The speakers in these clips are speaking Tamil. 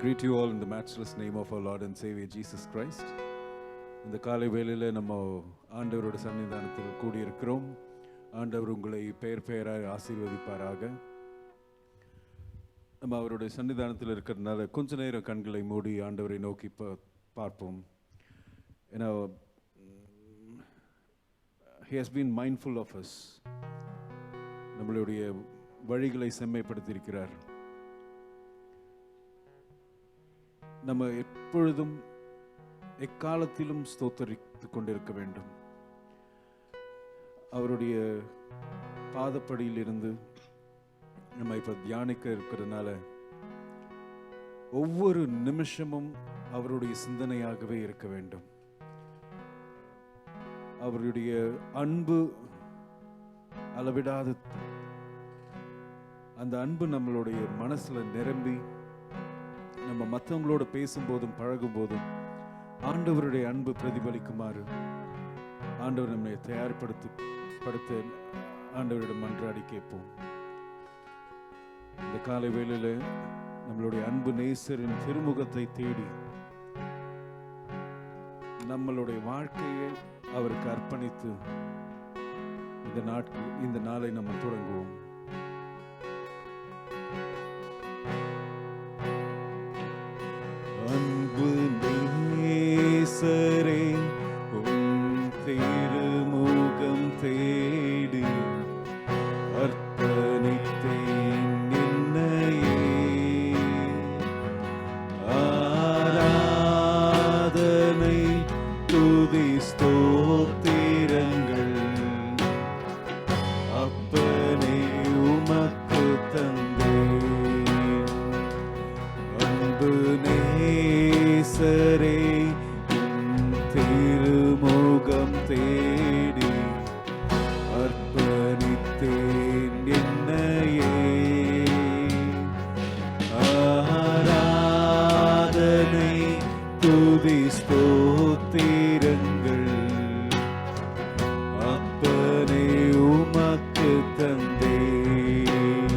greet you all in the matchless name of our Lord and Savior Jesus Christ. இந்த காலை வேளையில் நம்ம ஆண்டவரோட சன்னிதானத்தில் கூடியிருக்கிறோம். ஆண்டவர் உங்களை பெயர் பெயராக ஆசீர்வதிப்பாராக. நம்ம அவருடைய சன்னிதானத்தில் இருக்கிறதுனால கொஞ்ச நேரம் கண்களை மூடி ஆண்டவரை நோக்கி பார்ப்போம். ஏன்னா he has been mindful of us. நம்மளுடைய வழிகளை செம்மைப்படுத்தியிருக்கிறார். நம்ம எப்பொழுதும் எக்காலத்திலும் ஸ்தோத்தரித்து கொண்டிருக்க வேண்டும். அவருடைய பாதப்படியில் இருந்து நம்ம இப்போ தியானிக்க இருக்கிறதுனால ஒவ்வொரு நிமிஷமும் அவருடைய சிந்தனையாகவே இருக்க வேண்டும். அவருடைய அன்பு அளவிடாத அந்த அன்பு நம்மளுடைய மனசுல நிரம்பி நம்ம மற்றவங்களோட பேசும்போதும் பழகும் போதும் ஆண்டவருடைய அன்பு பிரதிபலிக்குமாறு ஆண்டவர் நம்மை தயார்படுத்த ஆண்டவரிடம் மன்றாடி கேட்போம். இந்த காலை வேளையில நம்மளுடைய அன்பு நேசரின் திருமுகத்தை தேடி நம்மளுடைய வாழ்க்கையை அவருக்கு அர்ப்பணித்து இந்த நாளை நம்ம தொடங்குவோம். அன்பு நேசரே உம் திருமுகம் தேடி அர்ப்பணித்தேன் என்னையே. ஆராதனை துதி ஸ்தோத்திரங்கள் அப்பனே உமக்கு தந்தேன். அன்பு நேசரே திருமுகம் தேடி அர்ப்பணித்தேன் என்னையே. ஆராதனை துதி ஸ்தோத்திரங்கள் அப்பனே உமக்கு தந்தேன்.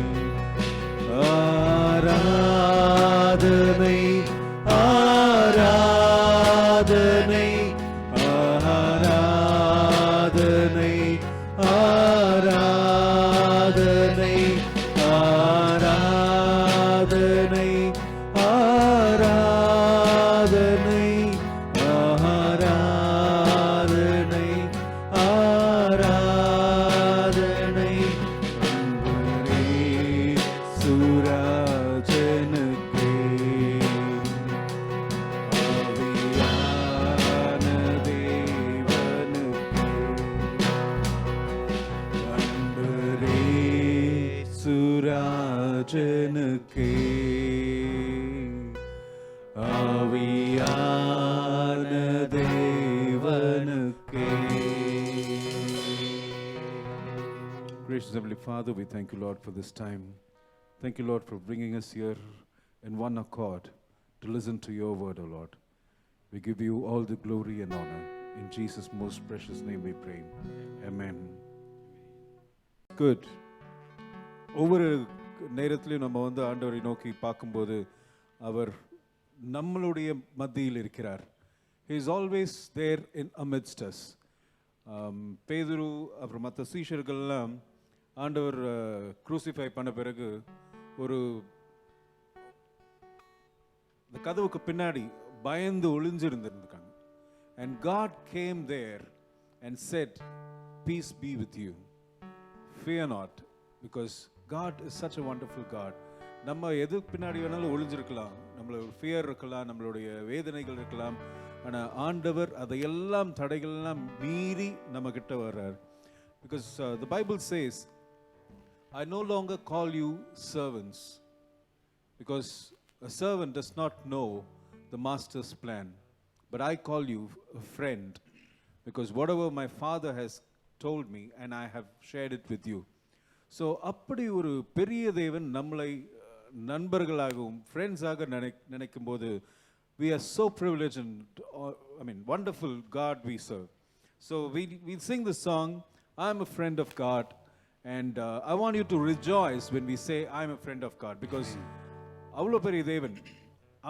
ஆராதனை ஆராதனை ஆராதனை ஆராதனை ஆராதனை ஆராதனை ஆராதனை ஆராதனை அன்பரே சுராஜனுக்கே. சுராஜனுக்கே ஆவியான தேவனுக்கே. Gracious Heavenly Father, we thank you, Lord, for this time. Thank you, Lord, for bringing us here in one accord to listen to your word, O Lord. We give you all the glory and honor. In Jesus' most precious name we pray. Amen. Good. ஒவ்வொரு நேரத்திலையும் நம்ம ஆண்டவரை நோக்கி பார்க்கும்போது அவர் நம்மளுடைய மத்தியில் இருக்கிறார். He is always there in amidst us. பேதுரு அப்புறம் மற்ற சீஷர்கள்லாம் ஆண்டவர் க்ரூசிஃபை பண்ண பிறகு ஒரு இந்த கதவுக்கு பின்னாடி பயந்து ஒளிஞ்சிருந்திருக்காங்க. And God came there and said, "Peace be with you. Fear not, because God is such a wonderful God." நம்ம எது பின்னாடி வேணாலும் ஒளிஞ்சிருக்கலாம், நம்மளோட ஃபியர் இருக்கலாம், நம்மளுடைய வேதனைகள் இருக்கலாம். ஆனால் ஆண்டவர் அதையெல்லாம் தடைகள்லாம் மீறி நம்ம கிட்ட வர்றார். Because the Bible says, "I no longer call you servants, because a servant does not know the master's plan, but I call you a friend, because whatever my Father has told me and I have shared it with you." So அப்படி ஒரு பெரிய தேவன் நம்மளை நண்பர்களாகவும் ஃப்ரெண்ட்ஸாக நினைக்கும் போது we are so privileged and wonderful God we serve. So we sing the song, "I am a friend of God," and I want you to rejoice when we say I am a friend of God, because அவ்வளோ பெரிய தேவன்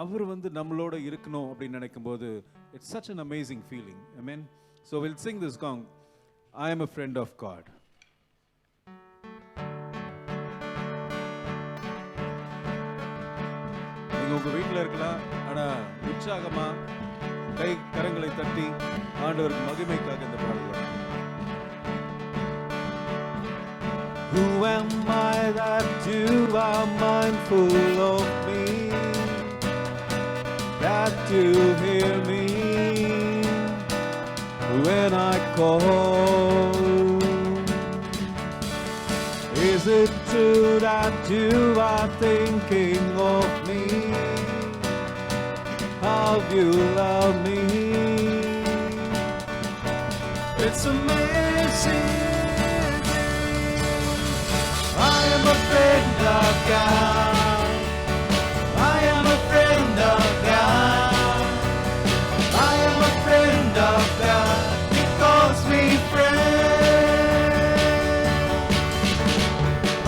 அவர் வந்து நம்மளோட இருக்கணும் அப்படின்னு நினைக்கும்போது it's such an amazing feeling. Amen. So we'll sing this song, I am a friend of God. நீங்க உங்க வீட்டில் இருக்கலாம், ஆனா உற்சாகமா கை கரங்களை தட்டி ஆண்டவருக்கு மகிமைக்காக இந்த பாடல். Who am I that you are mindful of me, that you hear me when I call? Is it true that you are thinking of me, how you love me? It's amazing. I am a friend of God. I am a friend of God. I am a friend of God. He calls me friend.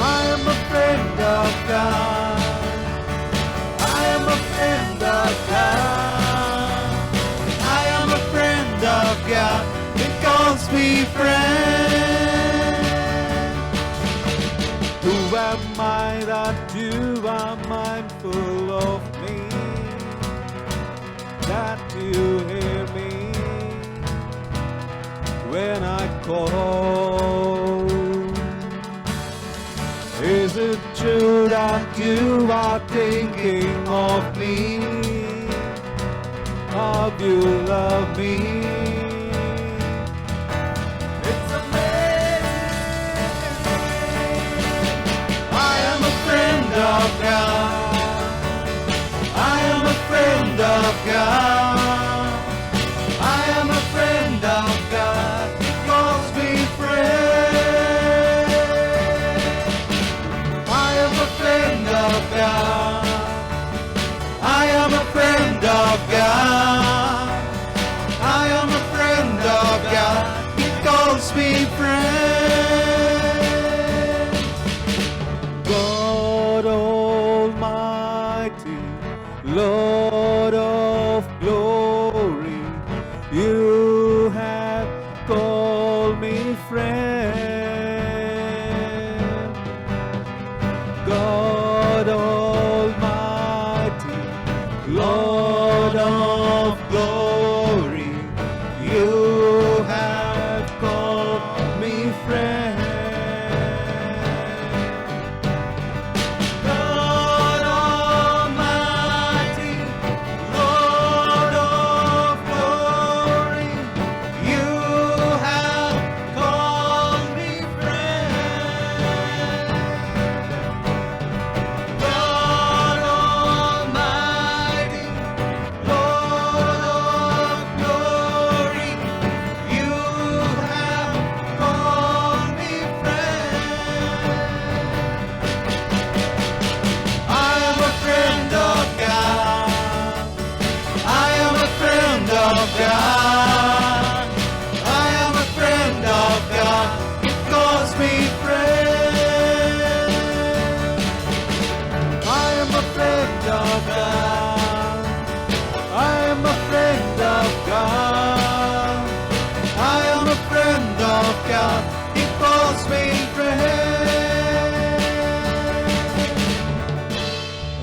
I am a friend of God. I am a friend of God. I am a friend of God. He calls me friend. Who am I that you are mindful of me, that you hear me when I call? Is it true that you are thinking of me, how you love me? Of God. I am a friend of God. I am a friend of God. He calls me friend. I am a friend of God. I am a friend of God. I am a friend of God. He calls me friend. God Almighty, Lord of glory, you have called me friend. God Almighty, Lord of glory, you have called me friend.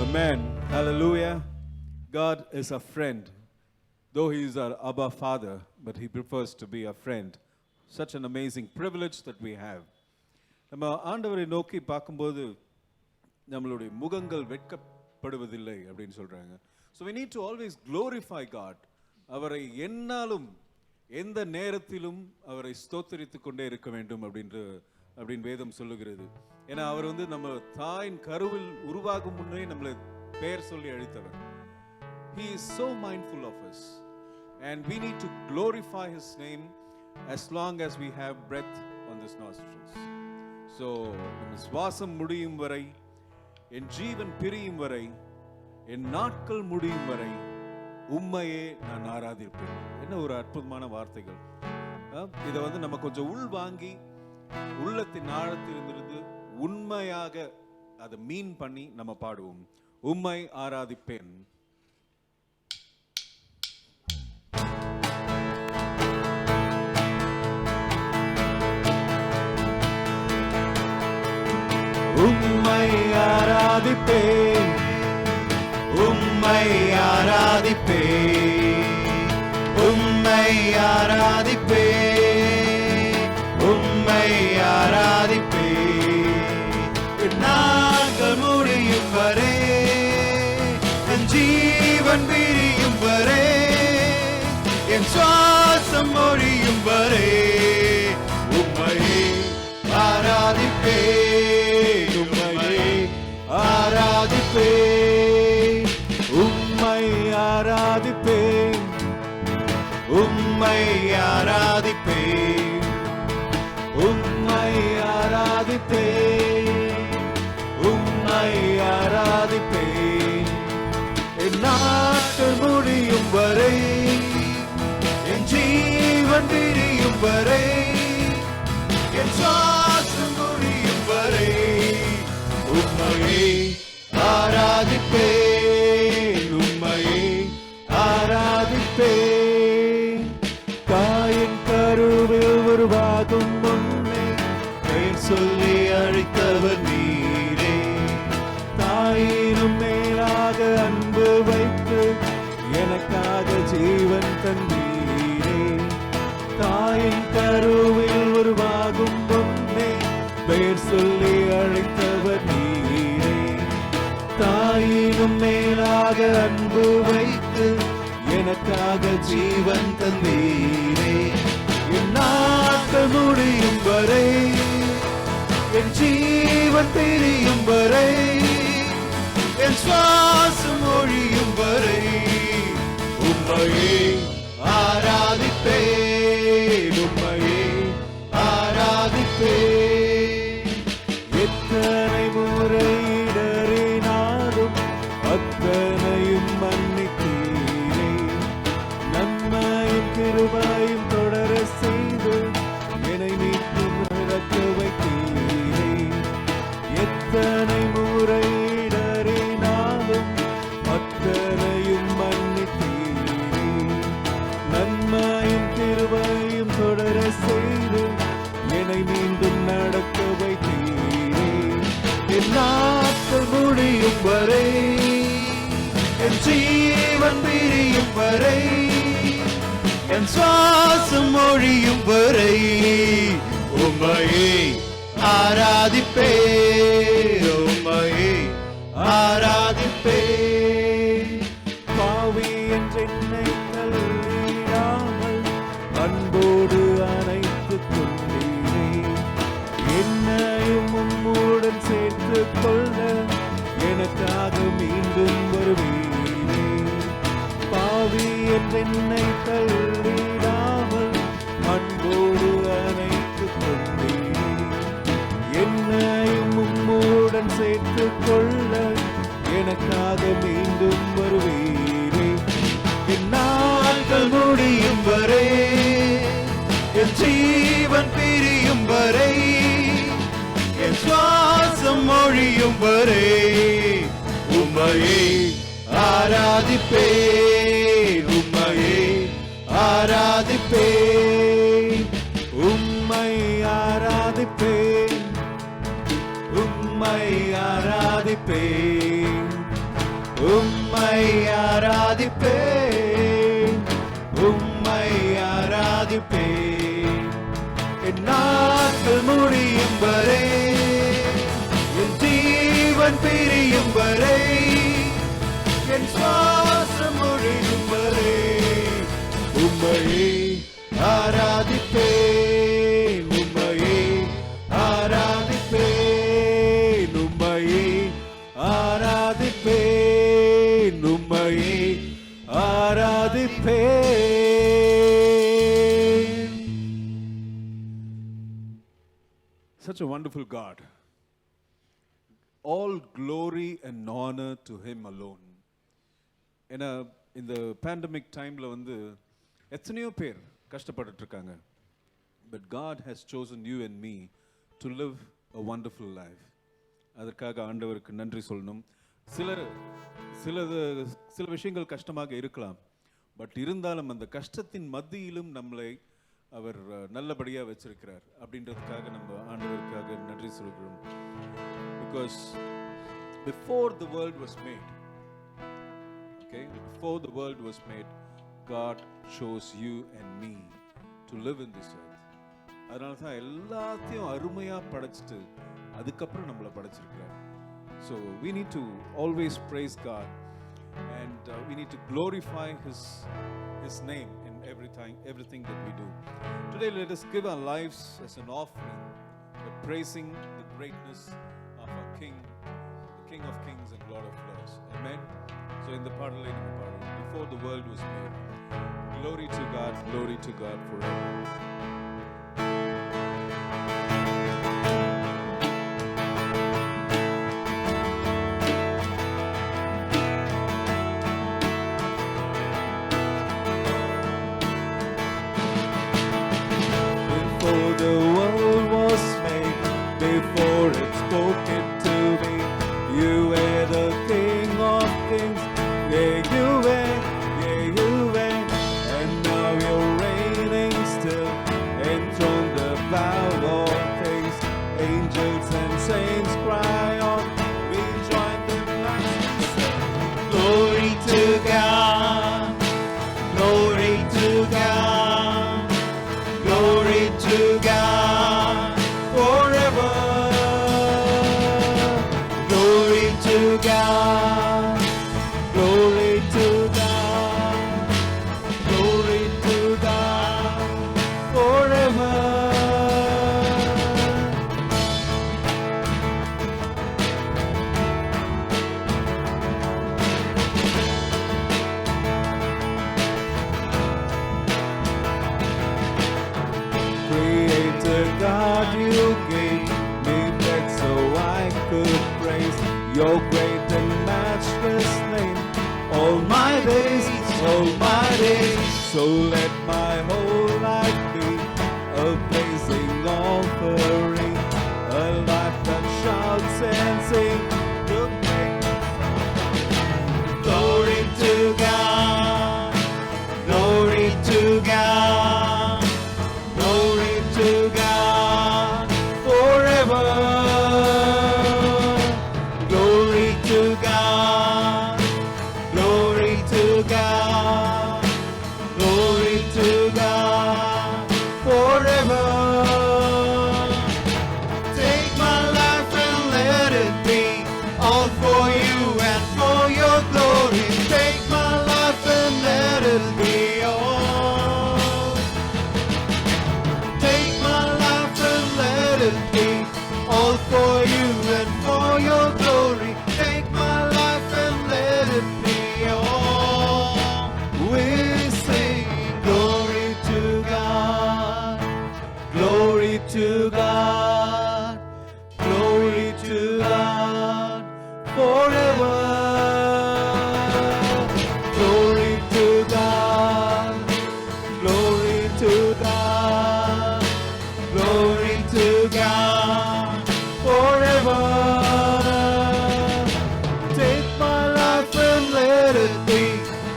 Amen. Hallelujah. God is a friend. Though He is our Abba Father, but He prefers to be a friend. Such an amazing privilege that we have. நம்ம ஆண்டவரை நோக்கி பார்க்கும்போது நம்மளுடைய முகங்கள் வெட்கப்படுவதில்லை அப்படின்னு சொல்றாங்க. So we need to always glorify God. அவரை என்னாலும் எந்த நேரத்திலும் அவரை ஸ்தோத்திரித்துக் கொண்டே இருக்க வேண்டும் அப்படின்னு வேதம் சொல்லுகிறது. ஏன்னா அவர் வந்து நம்ம தாயின் கருவில் உருவாகும் முன்னே நம்மளை பெயர் சொல்லி அழைத்தவர். He is so mindful of us, and we need to glorify His name as long as we have breath on this nostrils. So நம்ம சுவாசம் முடியும் வரை, என் ஜீவன் பிரியும் வரை, என் நாட்கள் முடியும் வரை உம்மையே நான் ஆராதிப்பேன். என்ன ஒரு அற்புதமான வார்த்தைகள். இதை வந்து நம்ம கொஞ்சம் உள் வாங்கி உள்ளத்தின் ஆழத்திலிருந்து உண்மையாக அதை மீன் பண்ணி நம்ம பாடுவோம். உம்மை ஆராதிப்பேன், ஆராதிப்பேன், உம்மை ஆராதிப்பேன், உம்மை ஆராதிப்பேன், உம்மை ஆராதிப்பேன். நாங்கள் முடியும் வரை, என் ஜீவன் பிரியும் வரை, என் சுவாசம் ஒழியும் வரை உம்மையே ஆராதிப்பேன், உம்மையே ஆராதிப்பேன், உம்மை ஆராதிப்பேன், உம்மை ஆராதிப்பேன், உம்மை ஆராதிப்பேன், உம்மை ஆராதிப்பேன். என் நாட்கள் முடியும் வரை, என் ஜீவன் பிரியும் வரை, என் சுவாசம் முடியும் வரை உம்மையே ஆராதிப்பேன், உம்மையே ஆராதிப்பேன். தாயின் கருவில் உருவாகும் முன்னே பெயர் சொல்லி அழைத்தவர் நீரே. தாயினும் மேலாக அன்பு வைத்து எனக்காக ஜீவன் தந்தீரே. தாயின் கருவில் உருவாகும் முன்னே பெயர் சொல்லி அழைத்தவர் நீரே. தாயினும் மேலாக அன்பு வைத்து எனக்காக ஜீவன் தந்தீரே. என் நாட்கள் முடியும் வரை, என் ஜீவன் பிரியும் வரை, என் சுவாசம் ஒழியும் வரை உம்மையே ஆராதிப்பேன், உம்மையே ஆராதிப்பேன். எத்தனை முறை இடறினாலும் அத்தனையும் மன்னித்தீரே. நன்மையும் கிருபையும் தொடர செய்து என்னை மீட்டும் நடக்க வைத்தீரே. எத்தனை முறை இடறினாலும் அத்தனையும் மன்னித்தீரே. நன்மையும் கிருபையும் தொடர செய்து என்னை மீண்டும் நடக்க வைத்தீரே. என் நாட்கள் முடியும் வரை, என் ஜீவன் பிரியும் வரை, என் சுவாசம் ஒழியும் வரை உம்மையே ஆராதிப்பேன், உம்மையே ஆராதிப்பேன். பாவி என்றென்னை தள்ளிடாமல் அன்போடு அணைத்துக் கொண்டீரே. என்னையும் உம்முடன் சேர்த்துக் கொள்ள எனக்காக மீண்டும் வருவீரே. பாவி என்றென்னை தள்ளிடாமல் அன்போடு அணைத்துக் கொண்டீரே. என்னையும் உம்முடன் சேர்த்துக் கொள்ள எனக்காக மீண்டும் வருவீரே. என் நாட்கள் முடியும் வரை, என் ஜீவன் பிரியும் வரை, என் சுவாசம் ஒழியும் வரை உம்மையே ஆராதிப்பேன், உம்மையே ஆராதிப்பேன், உம்மை ஆராதிப்பேன், உம்மை ஆராதிப்பேன், உம்மை ஆராதிப்பேன், உம்மை ஆராதிப்பேன். என் நாட்கள் முடியும் வரை, என் ஜீவன் பிரியும் வரை, என் சுவாசம் ஒழியும் வரை உம்மையே ஆராதிப்பேன், உம்மையே ஆராதிப்பேன், உம்மையே ஆராதிப்பேன், உம்மையே ஆராதிப்பேன். Such a wonderful God. All glory and honor to Him alone. ஏன்னா இந்த பேண்டமிக் டைமில் வந்து எத்தனையோ பேர் கஷ்டப்பட்டுட்டு இருக்காங்க. But God has chosen you and me to live a wonderful life. அதற்காக ஆண்டவருக்கு நன்றி சொல்லணும். சில விஷயங்கள் கஷ்டமாக இருக்கலாம். பட் இருந்தாலும் அந்த கஷ்டத்தின் மத்தியிலும் நம்மளை அவர் நல்லபடியாக வச்சிருக்கிறார். அப்படின்றதுக்காக நம்ம ஆண்டவருக்காக நன்றி சொல்கிறோம். Because before the world was made, okay, before the world was made, God chose you and me to live in this earth. அதனால தான் எல்லாத்தையும் அருமையா படைச்சிட்டு அதுக்கப்புறம் நம்மளை படைச்சிருக்கிறார். So we need to always praise God, and we need to glorify His name in everything that we do. Today let us give our lives as an offering, praising the greatness of our King, the King of Kings and Lord of Lords. Amen. So in the Padalai before the world was made, glory to God forever. Before the world was made, before it spoke it to me, you were the King of Kings, yeah you were, and now you're reigning still, enthroned above all things. Angels and saints cry out, we join the mass and sing, glory to God, glory to God, glory to God forever. Glory to God, glory to God, glory to God forever. Creator God, you gave me breath so I could praise your great and matchless name. All my days, so let my whole life be a praising offering, a life that shouts and sings the greatness of God. Glory to God, glory to God, glory to God forever. Glory to God, glory to God, glory to God forever. Take my life and let it be all for you and for your glory. Take my life and let it be all. Take my life and let it be all for you and for your glory. Take my life and let it be all. We sing glory to God, glory to God, glory to God forever. Glory to God, glory to God, glory to God forever. Take my life and let it be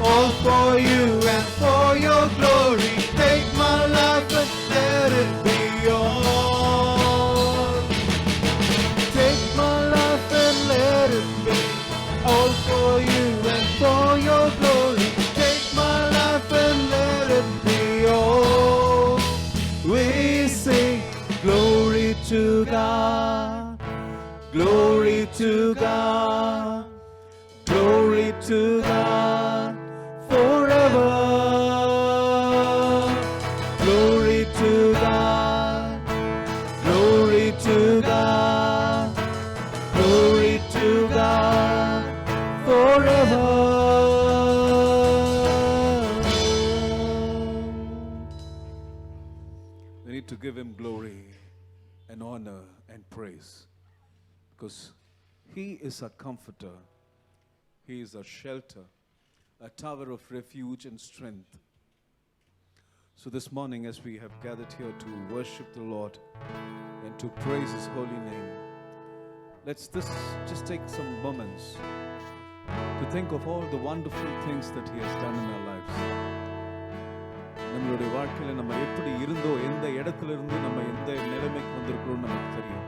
all for you and for your glory. Take my life and let it be all. Take my life and let it be all for you and for your glory. Take my life and let it be all. We sing glory to God, glory to God, glory to God forever. Glory to God, glory to God, glory to God forever. We need to give Him glory and honor and praise, because He is our comforter, He is our shelter, a tower of refuge and strength. So this morning, as we have gathered here to worship the Lord and to praise His holy name, let's just take some moments to think of all the wonderful things that He has done in our lives. நம்மளுடைய வாழ்க்கையில நம்ம எப்படி இருந்தோ, எந்த இடத்துல இருந்து நம்ம எந்த நிலைமைக்கு வந்திருக்கிறோம் நமக்கு தெரியும்.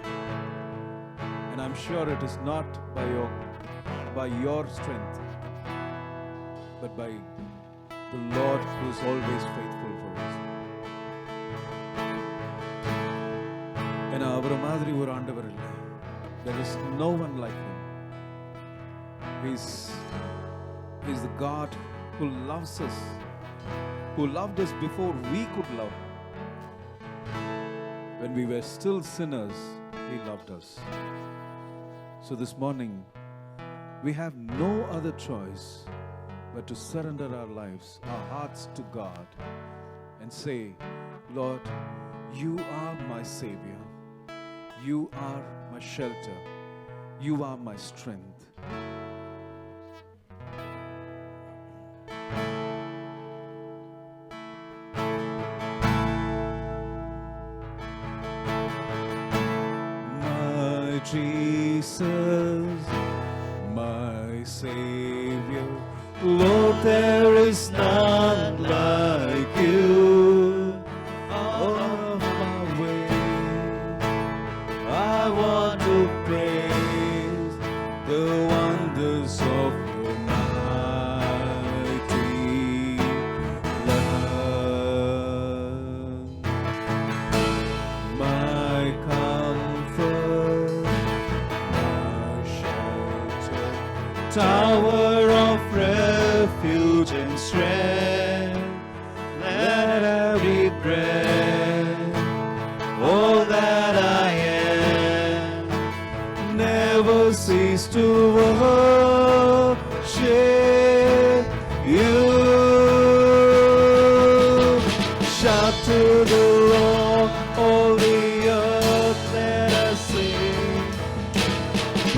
And I'm sure it is not by your by your strength, but by the Lord who is always faithful for us. ஏன்னா அவரை மாதிரி ஒரு ஆண்டவர் இல்லை. There is no one like him. He's the God who loves us, who loved us before we could love. When we were still sinners, he loved us. So this morning, we have no other choice but to surrender our lives, our hearts to God and say, Lord, you are my Savior. You are my shelter. You are my strength. My Jesus, my Savior, Lord, there is none like you. All of my way, I want to praise the wonders of your mighty love. My comfort, my shelter, tower of refuge and strength, let every breath, all that I am, never cease to worship you. Shout to the Lord, all the earth, let us sing.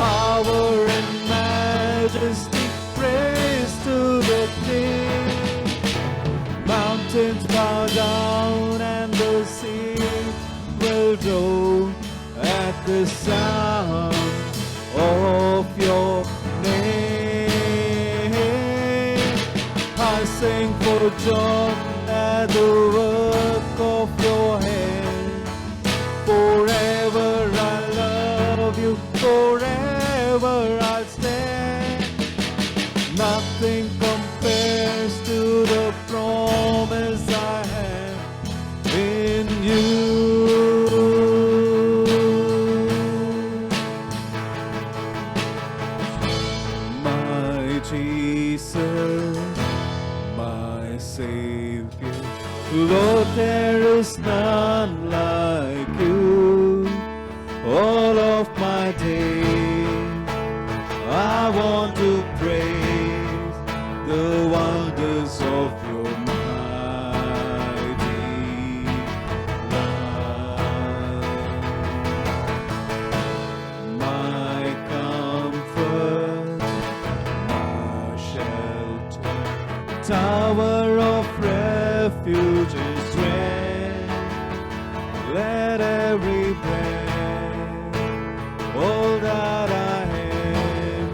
Power and majesty, praise to the King. Mountains bow down and the sea will roll at the sound of your name. I sing for joy at the work of your hand. Forever I love you, forever I'll stand. Nothing compares to the promise I have in you. My Jesus, my Savior, Lord, there is none like you. All of my days, I want to praise the wonders of your mighty love. My comfort, my shelter, tower of refuge and strength, let every breath, all that I am,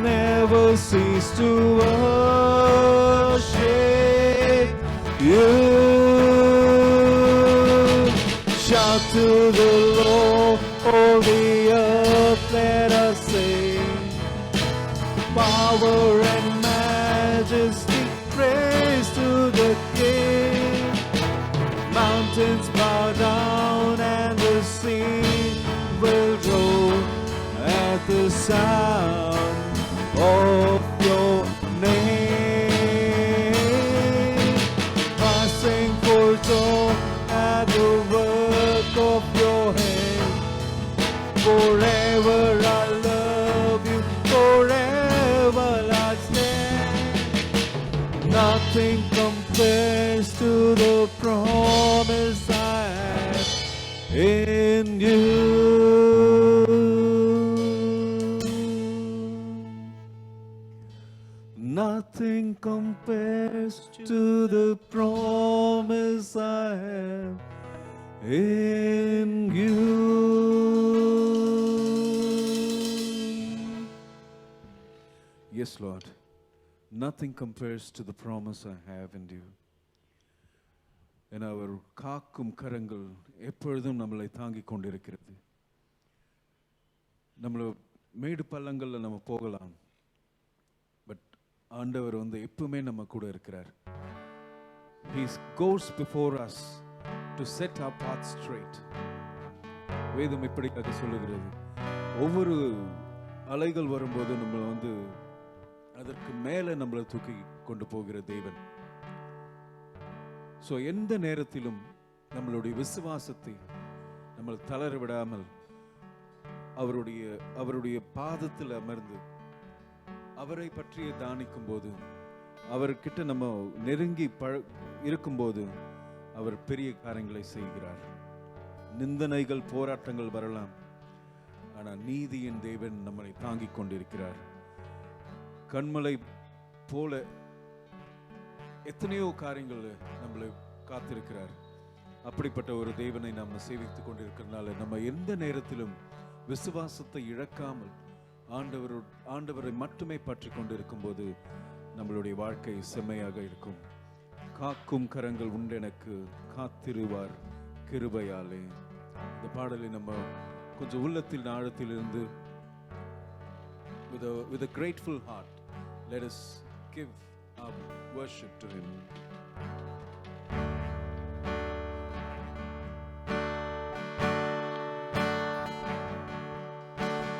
never cease to worship you. Shout to the Lord, all the earth, let us sing. Power and majesty, praise to the King. Mountains bow down and the sea will roll at the sound of your name. I sing for joy at the work of your hand. Forever I love you, forever I stand. Nothing compares to the promise I have in you. Nothing compares to the promise I have in you. Yes, Lord. Nothing compares to the promise I have in you. என அவர் காக்கும் கரங்கள் எப்பொழுதும் நம்மளை தாங்கிக் கொண்டிருக்கிறது. நம்மளை மேடு பள்ளங்களில் நம்ம போகலாம், பட் ஆண்டவர் வந்து எப்பவுமே நம்ம கூட இருக்கிறார். He goes before us to set our path straight. வேதம் இப்படியாக சொல்லுகிறது, ஒவ்வொரு அலைகள் வரும்போது நம்ம வந்து அதற்கு மேலே நம்மளை தூக்கி கொண்டு போகிற தேவன். ஸோ எந்த நேரத்திலும் நம்மளுடைய விசுவாசத்தை நம்மளை தளர விடாமல் அவருடைய பாதத்தில் அமர்ந்து அவரை பற்றிய தானிக்கும் போது, அவர்கிட்ட நம்ம நெருங்கி இருக்கும்போது அவர் பெரிய காரியங்களை செய்கிறார். நிந்தனைகள், போராட்டங்கள் வரலாம், ஆனால் நீதியின் தேவன் நம்மளை தாங்கிக் கொண்டிருக்கிறார். கண்மலை போல எத்தனையோ காரியங்கள் நம்மளை காத்திருக்கிறார். அப்படிப்பட்ட ஒரு தேவனை நாம் சேவித்துக் கொண்டிருக்கிறதுனால நம்ம எந்த நேரத்திலும் விசுவாசத்தை இழக்காமல் ஆண்டவரை மட்டுமே பற்றி கொண்டிருக்கும் போது நம்மளுடைய வாழ்க்கை செம்மையாக இருக்கும். காக்கும் கரங்கள் உண்டெனக்கு காத்திருவார் கிருபையாலே. இந்த பாடலை நம்ம கொஞ்சம் உள்ளத்தில் ஆழத்தில் இருந்து with a grateful heart, let us give our worship to him.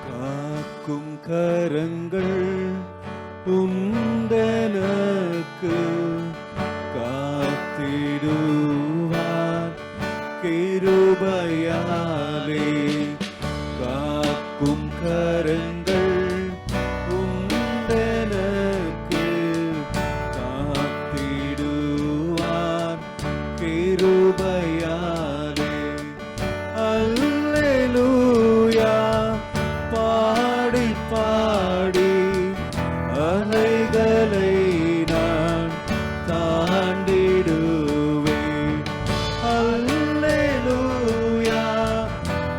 காக்கும் கரங்கள் உண்டெனக்கு காத்திடுவார் கிருபையாலே. காக்கும் கரங்கள் உண்டெனக்கு காத்திடுவார் கிருபையாலே. அல்லேலூயா பாடி பாடி அலைகளை நான் தாண்டிடுவேன். அல்லேலூயா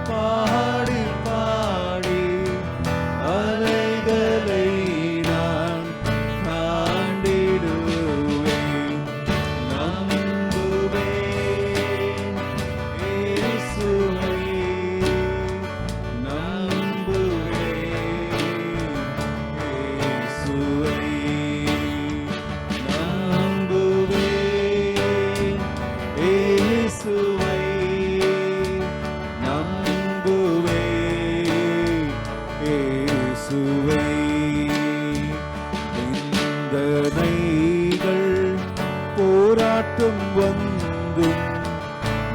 பாடி பாடி அலைகளை நான் தாண்டிடுவேன். நம்புவேன் இயேசுவை, நம்புவேன் இயேசுவை, நம்புவேன் இயேசுவை, நம்புவேன் இயேசுவை. நிந்தனைகள் போராட்டம் வந்தும்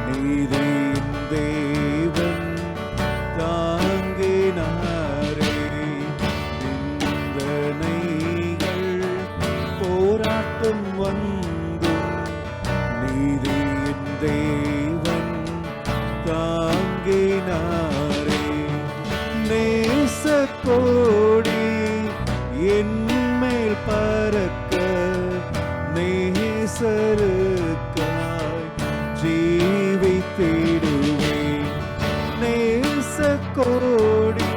நீதியின் தேவன் தாங்கினாரே. நிந்தனைகள் போராட்டம் வந்தும் நீதியின் தேவன் தாங்கினாரே. நேசக்கோடி என்மேல் பறக்க நேசருக்காய் ஜீவித்திடுவேன். நேசக்கோடி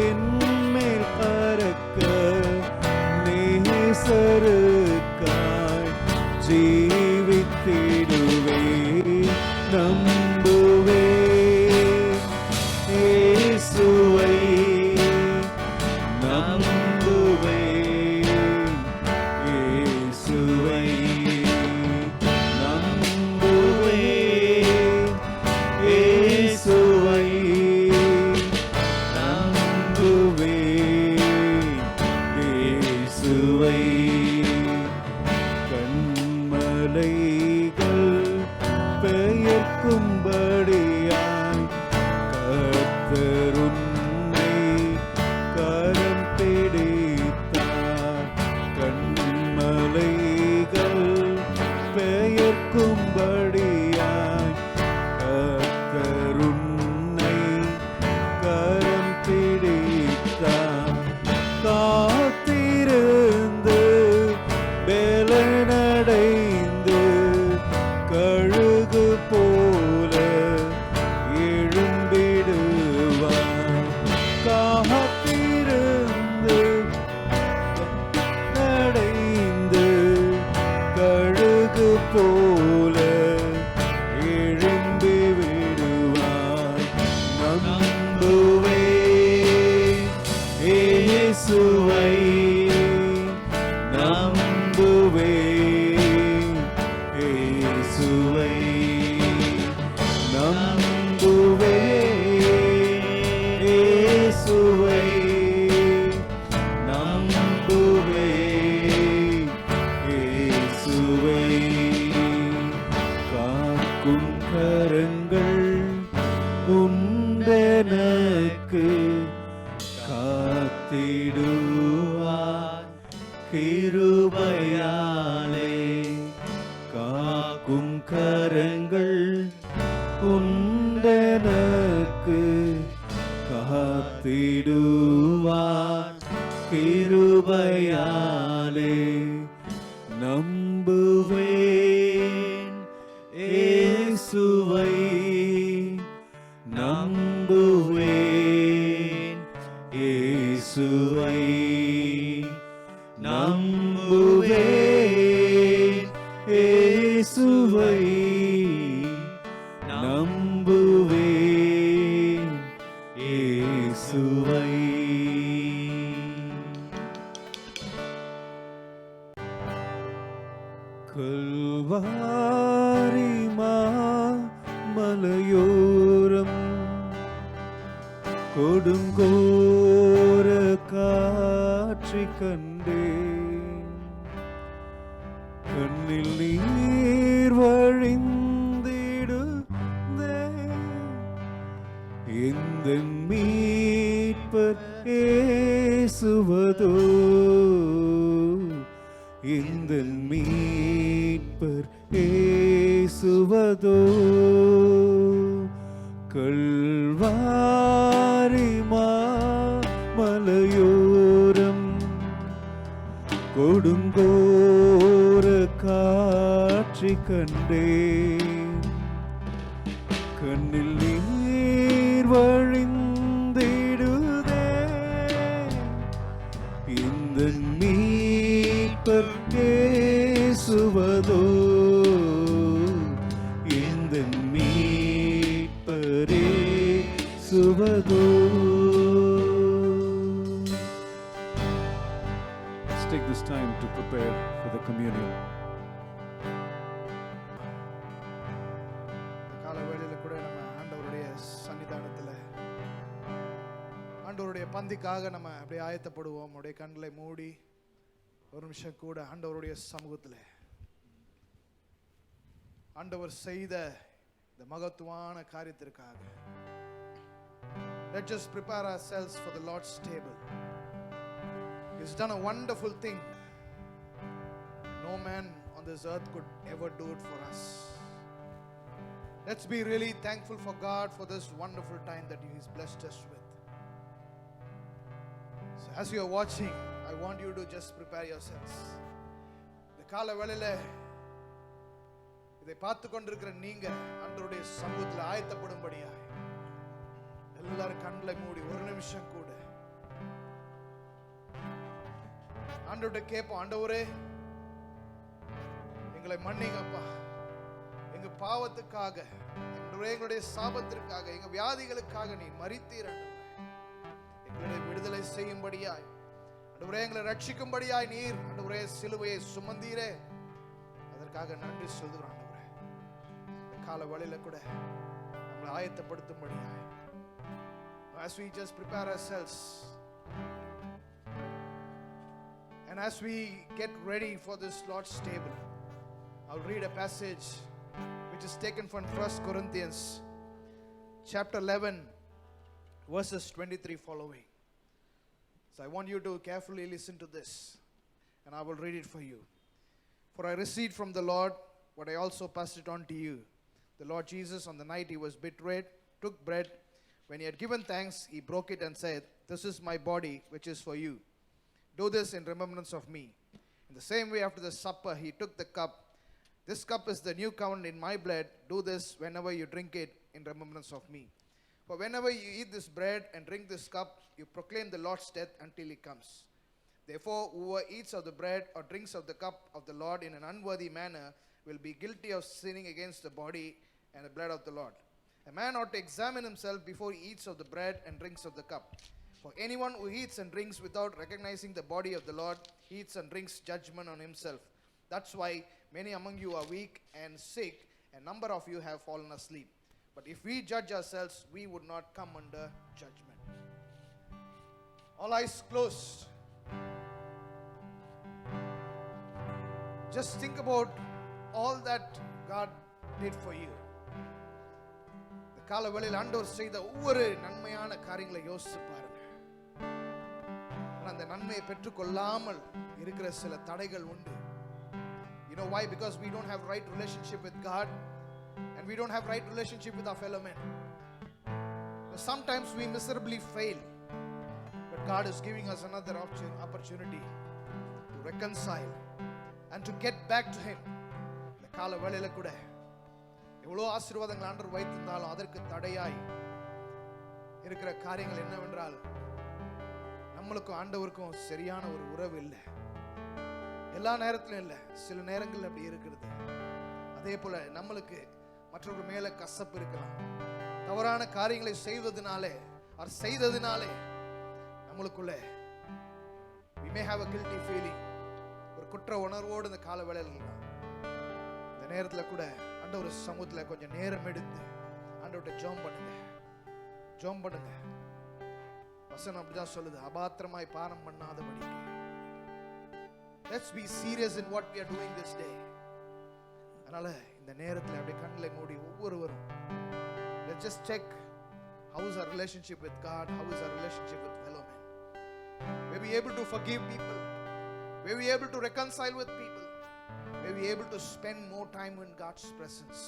என்மேல் பறக்க நேசருக்காய் ஜீவித்திடுவேன். நம்புவேன் இயேசுவை, நம்புவேன் இயேசுவை, நம்புவேன் இயேசுவை, நம்புவேன் இயேசுவை. கண்மலைகள் பெயர்க்கும்படியாய் கர்த்தர் உன்னை கரம் பிடித்தார். இயேசுவை நம்புவேன், இயேசுவை நம்புவேன், இயேசுவை நம்புவேன், இயேசுவை காக்கும் கரங்கள் உண்டெனக்கு காத்திடுவார் கிருபையாலே, காக்கும் கரங்கள் உண்டெனக்கு காத்திடுவார் கிருபையாலே, நம்புவேன் இயேசுவை நம்புவேன், இயேசுவை நம்புவேன், இயேசுவை நம்புவேன், இயேசுவை. கல்வாரி மலையோரம் கொடுங்கோர காட்சி கண்டேன், கண்ணில் நீர் வழிந்திடுதே, இந்த மீட்பர் இயேசுவதோ, இந்த மீட்பர் இயேசுவதோ, கல்வாரி மலையோரம் கொடுங்கோர காட்சி கண்டேன், கண்ணில் நீர் வழிந்திடுதே, இந்த மீட்பர் இயேசுவதோ, இந்த மீட்பர் இயேசுவதோ. Let's take this time to prepare for the communion. கால வேளையில கூட நம்ம ஆண்டவருடைய சன்னிதானத்துல ஆண்டவருடைய பந்திக்காக நம்ம அப்படியே ஆயத்தப்படுவோம். அப்படியே கண்களை மூடி ஒரு நிமிஷம் கூட ஆண்டவருடைய சமூகத்துல ஆண்டவர் செய்த இந்த மகத்துவமான காரியத்திற்காக let's just prepare ourselves for the Lord's table. He's done a wonderful thing. No man on this earth could ever do it for us. Let's be really thankful for God for this wonderful time that He's blessed us with. So as you are watching, I want you to just prepare yourselves. இந்த கால வேளையில இதை பார்த்து கொண்டிருக்கிற நீங்க ஆண்டவருடைய சமூகத்தில் ஆயத்தப்படும்படியா எல்லாரும் கண்களை மூடி ஒரு நிமிஷம் கூட ஆண்டவர்கிட்ட கேட்போம். ஆண்டவரே, எங்களை மன்னிங்கப்பா, எங்க பாவத்துக்காக, எங்களுடைய சாபத்திற்காக, எங்க வியாதிகளுக்காக நீ மரித்தீர். எங்களை விடுதலை செய்யும்படியாய் ஆண்டவரே, எங்களை ரட்சிக்கும்படியாய் நீர் ஆண்டவரே சிலுவையை சுமந்தீரே, அதற்காக நன்றி சொல்கிறோம். ஆண்டவரே, இந்த கால வழியில கூட நம்மளை ஆயத்தப்படுத்தும்படியாய் as we just prepare ourselves and as we get ready for this Lord's table, I'll read a passage which is taken from 1 Corinthians chapter 11 verses 23 following. So I want you to carefully listen to this and I will read it for you. For I received from the Lord what I also passed it on to you. The Lord Jesus, on the night he was betrayed, took bread. When he had given thanks, he broke it and said, "This is my body, which is for you. Do this in remembrance of me." In the same way, after the supper, he took the cup. "This cup is the new covenant in my blood. Do this whenever you drink it in remembrance of me. For whenever you eat this bread and drink this cup, you proclaim the Lord's death until he comes. Therefore, whoever eats of the bread or drinks of the cup of the Lord in an unworthy manner will be guilty of sinning against the body and the blood of the Lord. A man ought to examine himself before he eats of the bread and drinks of the cup. For anyone who eats and drinks without recognizing the body of the Lord eats and drinks judgment on himself. That's why many among you are weak and sick, and number of you have fallen asleep. But if we judge ourselves, we would not come under judgment. All eyes closed. Just think about all that God did for you. இந்த கால வேளையில் ஆண்டவர் செய்த ஒவ்வொரு நன்மையான காரியங்களை யோசிச்சு பாருங்க. அந்த நன்மையை பெற்றுக்கொள்ளாமல் இருக்கிற சில தடைகள் உண்டு. You know why? Because we don't have right relationship with God, and we don't have right relationship with our fellow men. Sometimes we miserably fail, but God is giving us another opportunity to reconcile and to get back to Him. இந்த கால வேளையில கூட எவ்வளோ ஆசீர்வாதங்கள் ஆண்டவர் வைத்திருந்தாலும் அதற்கு தடையாய் இருக்கிற காரியங்கள் என்னவென்றால் நம்மளுக்கும் ஆண்டவருக்கும் சரியான ஒரு உறவு இல்லை. எல்லா நேரத்திலும் இல்லை, சில நேரங்கள் அப்படி இருக்கிறது. அதே போல நம்மளுக்கு மற்றவர்கள் மேல கசப்பு இருக்கலாம். தவறான காரியங்களை செய்வதனாலே அவர் செய்ததினாலே நம்மளுக்குள்ள we may have a guilty feeling, ஒரு குற்ற உணர்வோடு இந்த கால வேளையில இந்த நேரத்தில் கூட ஆண்டவர் சமூகத்தில் கொஞ்சம் நேரம் எடுத்து ஆண்டவர்கிட்ட ஜெபம் பண்ணுங்க. ஜெபம் பண்ணுங்க. வசனம் அப்படிதான் சொல்லுது, அபாத்திரமாய் பானம் பண்ணாதபடிக்கு. Let's be serious in what we are doing this day. அதனால இந்த நேரத்தில் அப்படியே கண்களை மூடி ஒவ்வொருவரும் let's just check how is our relationship with God, how is our relationship with fellow men. May we able to forgive people, may we able to reconcile with people, may we able to spend more time in God's presence.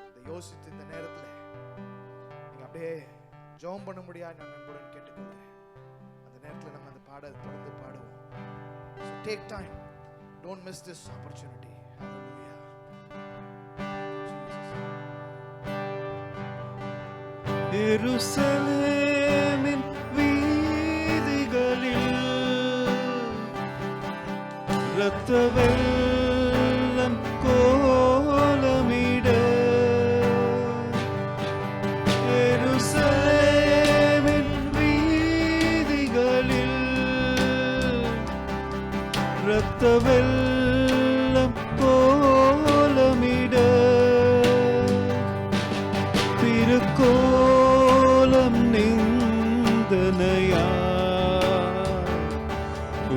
இந்த யோசித்து இந்த நேரத்தில் நீங்க அப்படியே ஜெபம் பண்ண முடியாது நான் நண்புடன் கேட்டுக்கொள்கிறேன். அந்த நேரத்தில் நம்ம அந்த பாடல் தொடர்ந்து பாடுவோம். So take time, don't miss this opportunity. Hallelujah. எருசலேமின் வீதிகளில் இரத்த வெள்ளம் கோலமிட, எருசலேமின் வீதிகளில் இரத்த வெள்ளம் கோலமிட, திருக்கோலம் நிந்தனையா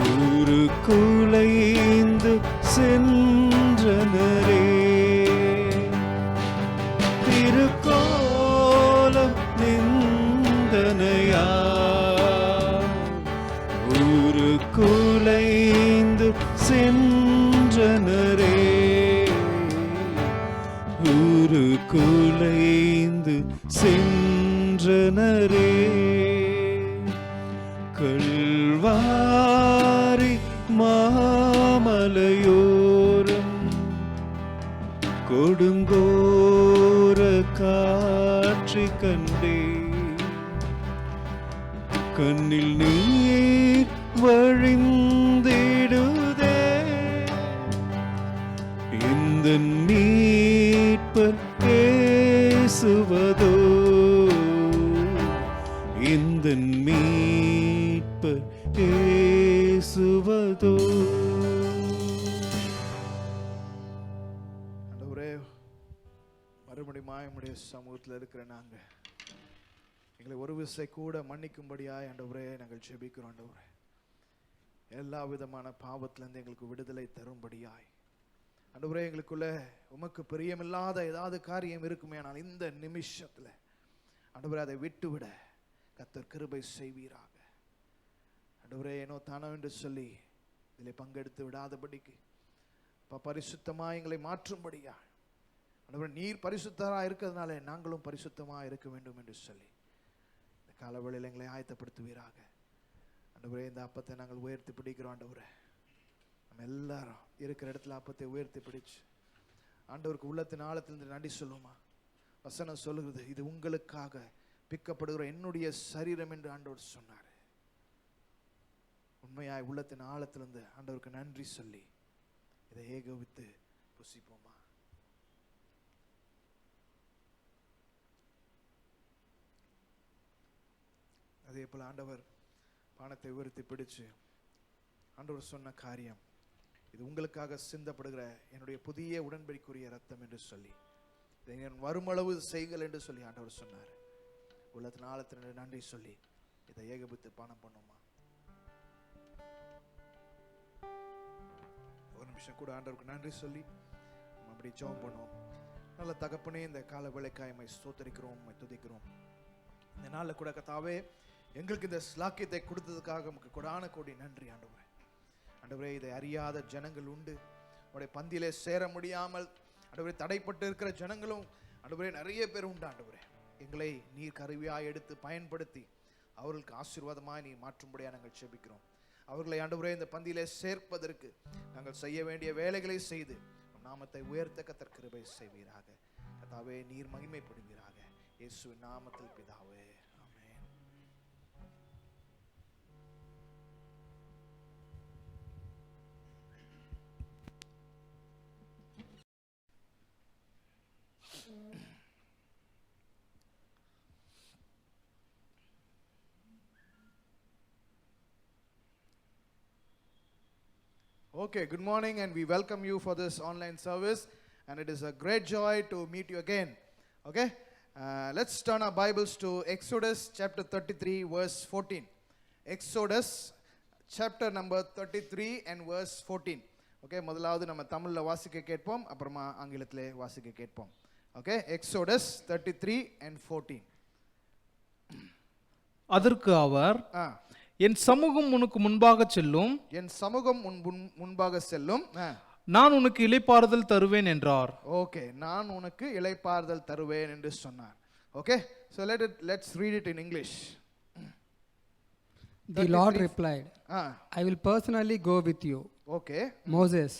ஊரு குலைந்து சென்றனரே, திருக்கோலம் நிந்தனையா ஊரு குலைந்து சென்றனரே, ஊரு குலைந்து சென்றனரே. கல்வாரி மாமலையோரம் கொடுங்கோர காட்சி கண்டே, கண்ணில் நீர் வழிந்திடுதே, இந்த மீட்பர் இயேசுவதோ, இந்த மீட்பர் இயேசுவதோ. ஆண்டவரே, மறுபடியும் நம்முடைய சமூகத்தில் இருக்கிற நாங்க எங்களை ஒரு விசை கூட மன்னிக்கும்படியாய் ஆண்டவரே நாங்கள் ஜெபிக்கிறோம். ஆண்டவரே, எல்லா விதமான பாவத்திலிருந்து எங்களுக்கு விடுதலை தரும்படியாய் ஆண்டவரே, எங்களுக்குள்ள உமக்கு பிரியமில்லாத ஏதாவது காரியம் இருக்குமே, ஆனால் இந்த நிமிஷத்துல ஆண்டவரே அதை விட்டுவிட கர்த்தர் கிருபை செய்வீராக. ஆண்டவரே, ஏனோ தானோ என்று சொல்லி இதில் பங்கெடுத்து விடாதபடிக்கு பரிசுத்தமாக எங்களை மாற்றும்படியா ஆண்டவரே, நீர் பரிசுத்தராக இருக்கிறதுனால நாங்களும் பரிசுத்தமாக இருக்க வேண்டும் என்று சொல்லி இந்த காலவெளியில் எங்களை ஆயத்தப்படுத்துவீராக. ஆண்டவரே, இந்த அப்பத்தை நாங்கள் உயர்த்தி பிடிக்கிறோம். ஆண்டவரே, நம்ம எல்லாரும் இருக்கிற இடத்துல அப்பத்தை உயர்த்தி பிடிச்சு ஆண்டவருக்கு உள்ளத்தின் ஆழத்திலிருந்து நன்றி சொல்லுமா. வசனம் சொல்லுகிறது, இது உங்களுக்காக பிக்கப்படுகிற என்னுடைய சரீரம் என்று ஆண்டவர் சொன்னார். உண்மையாய் உள்ளத்தின் ஆழத்திலிருந்து ஆண்டவருக்கு நன்றி சொல்லி இதை ஏகோபித்து புசிப்போமா. அதே போல் ஆண்டவர் பானத்தை உயர்த்தி பிடிச்சு ஆண்டவர் சொன்ன காரியம், இது உங்களுக்காக சிந்தப்படுகிற என்னுடைய புதிய உடன்படிக்குரிய ரத்தம் என்று சொல்லி, இதை என் வருமளவு செய்கள் என்று சொல்லி ஆண்டவர் சொன்னார். உள்ளத்தின் ஆழத்தினுடைய நன்றி சொல்லி இதை ஏகபித்து பானம் பண்ணுமா? ஒரு நிமிஷம் கூட ஆண்டவருக்கு நன்றி சொல்லி நம்ம அப்படி ஜெபம் பண்ணுவோம். நல்ல தகப்பனே, இந்த கால வேளைக்காய் உம்மை ஸ்தோத்திரிக்கிறோம், உம்மை துதிக்கிறோம். இந்த நாளில் கூட கர்த்தாவே எங்களுக்கு இந்த ஸ்லாக்கியத்தை கொடுத்ததுக்காக நமக்கு கொடான கோடி நன்றி ஆண்டவரே. ஆண்டவரே, இதை அறியாத ஜனங்கள் உண்டு, உடைய பந்தியிலே சேர முடியாமல் ஆண்டவரே தடைப்பட்டு இருக்கிற ஜனங்களும் ஆண்டவரே நிறைய பேர் உண்டு. ஆண்டவரே, எங்களை நீர் கருவியாய் எடுத்து பயன்படுத்தி அவர்களுக்கு ஆசீர்வாதமாய் நீர் மாற்றும்படியாக நாங்கள் ஜெபிக்கிறோம். அவர்களை ஆண்டவரே இந்த பந்தியிலே சேர்ப்பதற்கு நாங்கள் செய்ய வேண்டிய வேலைகளை செய்து நாமத்தை உயர்த்த கர்த்தர் கிருபை செய்வீராக. கர்த்தாவே, நீர் மகிமைப்படுவீராக. இயேசுவின் நாமத்தில் பிதாவே, ஆமென். Okay, good morning, and we welcome you for this online service, and it is a great joy to meet you again. Okay, let's turn our Bibles to Exodus chapter 33 verse 14. Exodus chapter number 33 and verse 14. Okay, முதலாவது நம்ம தமிழ்ல வாசிக்க கேட்போம், அப்புறமா ஆங்கிலத்திலே வாசிக்க கேட்போம். Okay, Exodus 33 and 14. அதற்கு அவர், என் சமூகம் உனக்கு முன்பாக செல்லும், என் சமூகம் முன்பாக செல்லும், நான் உனக்கு இளைப்பாறுதல் தருவேன் என்றார். ஓகே, நான் உனக்கு இளைப்பாறுதல் தருவேன் என்று சொன்னார். Okay, so let's read it in English. The Lord replied, I will personally go with you, okay, Moses,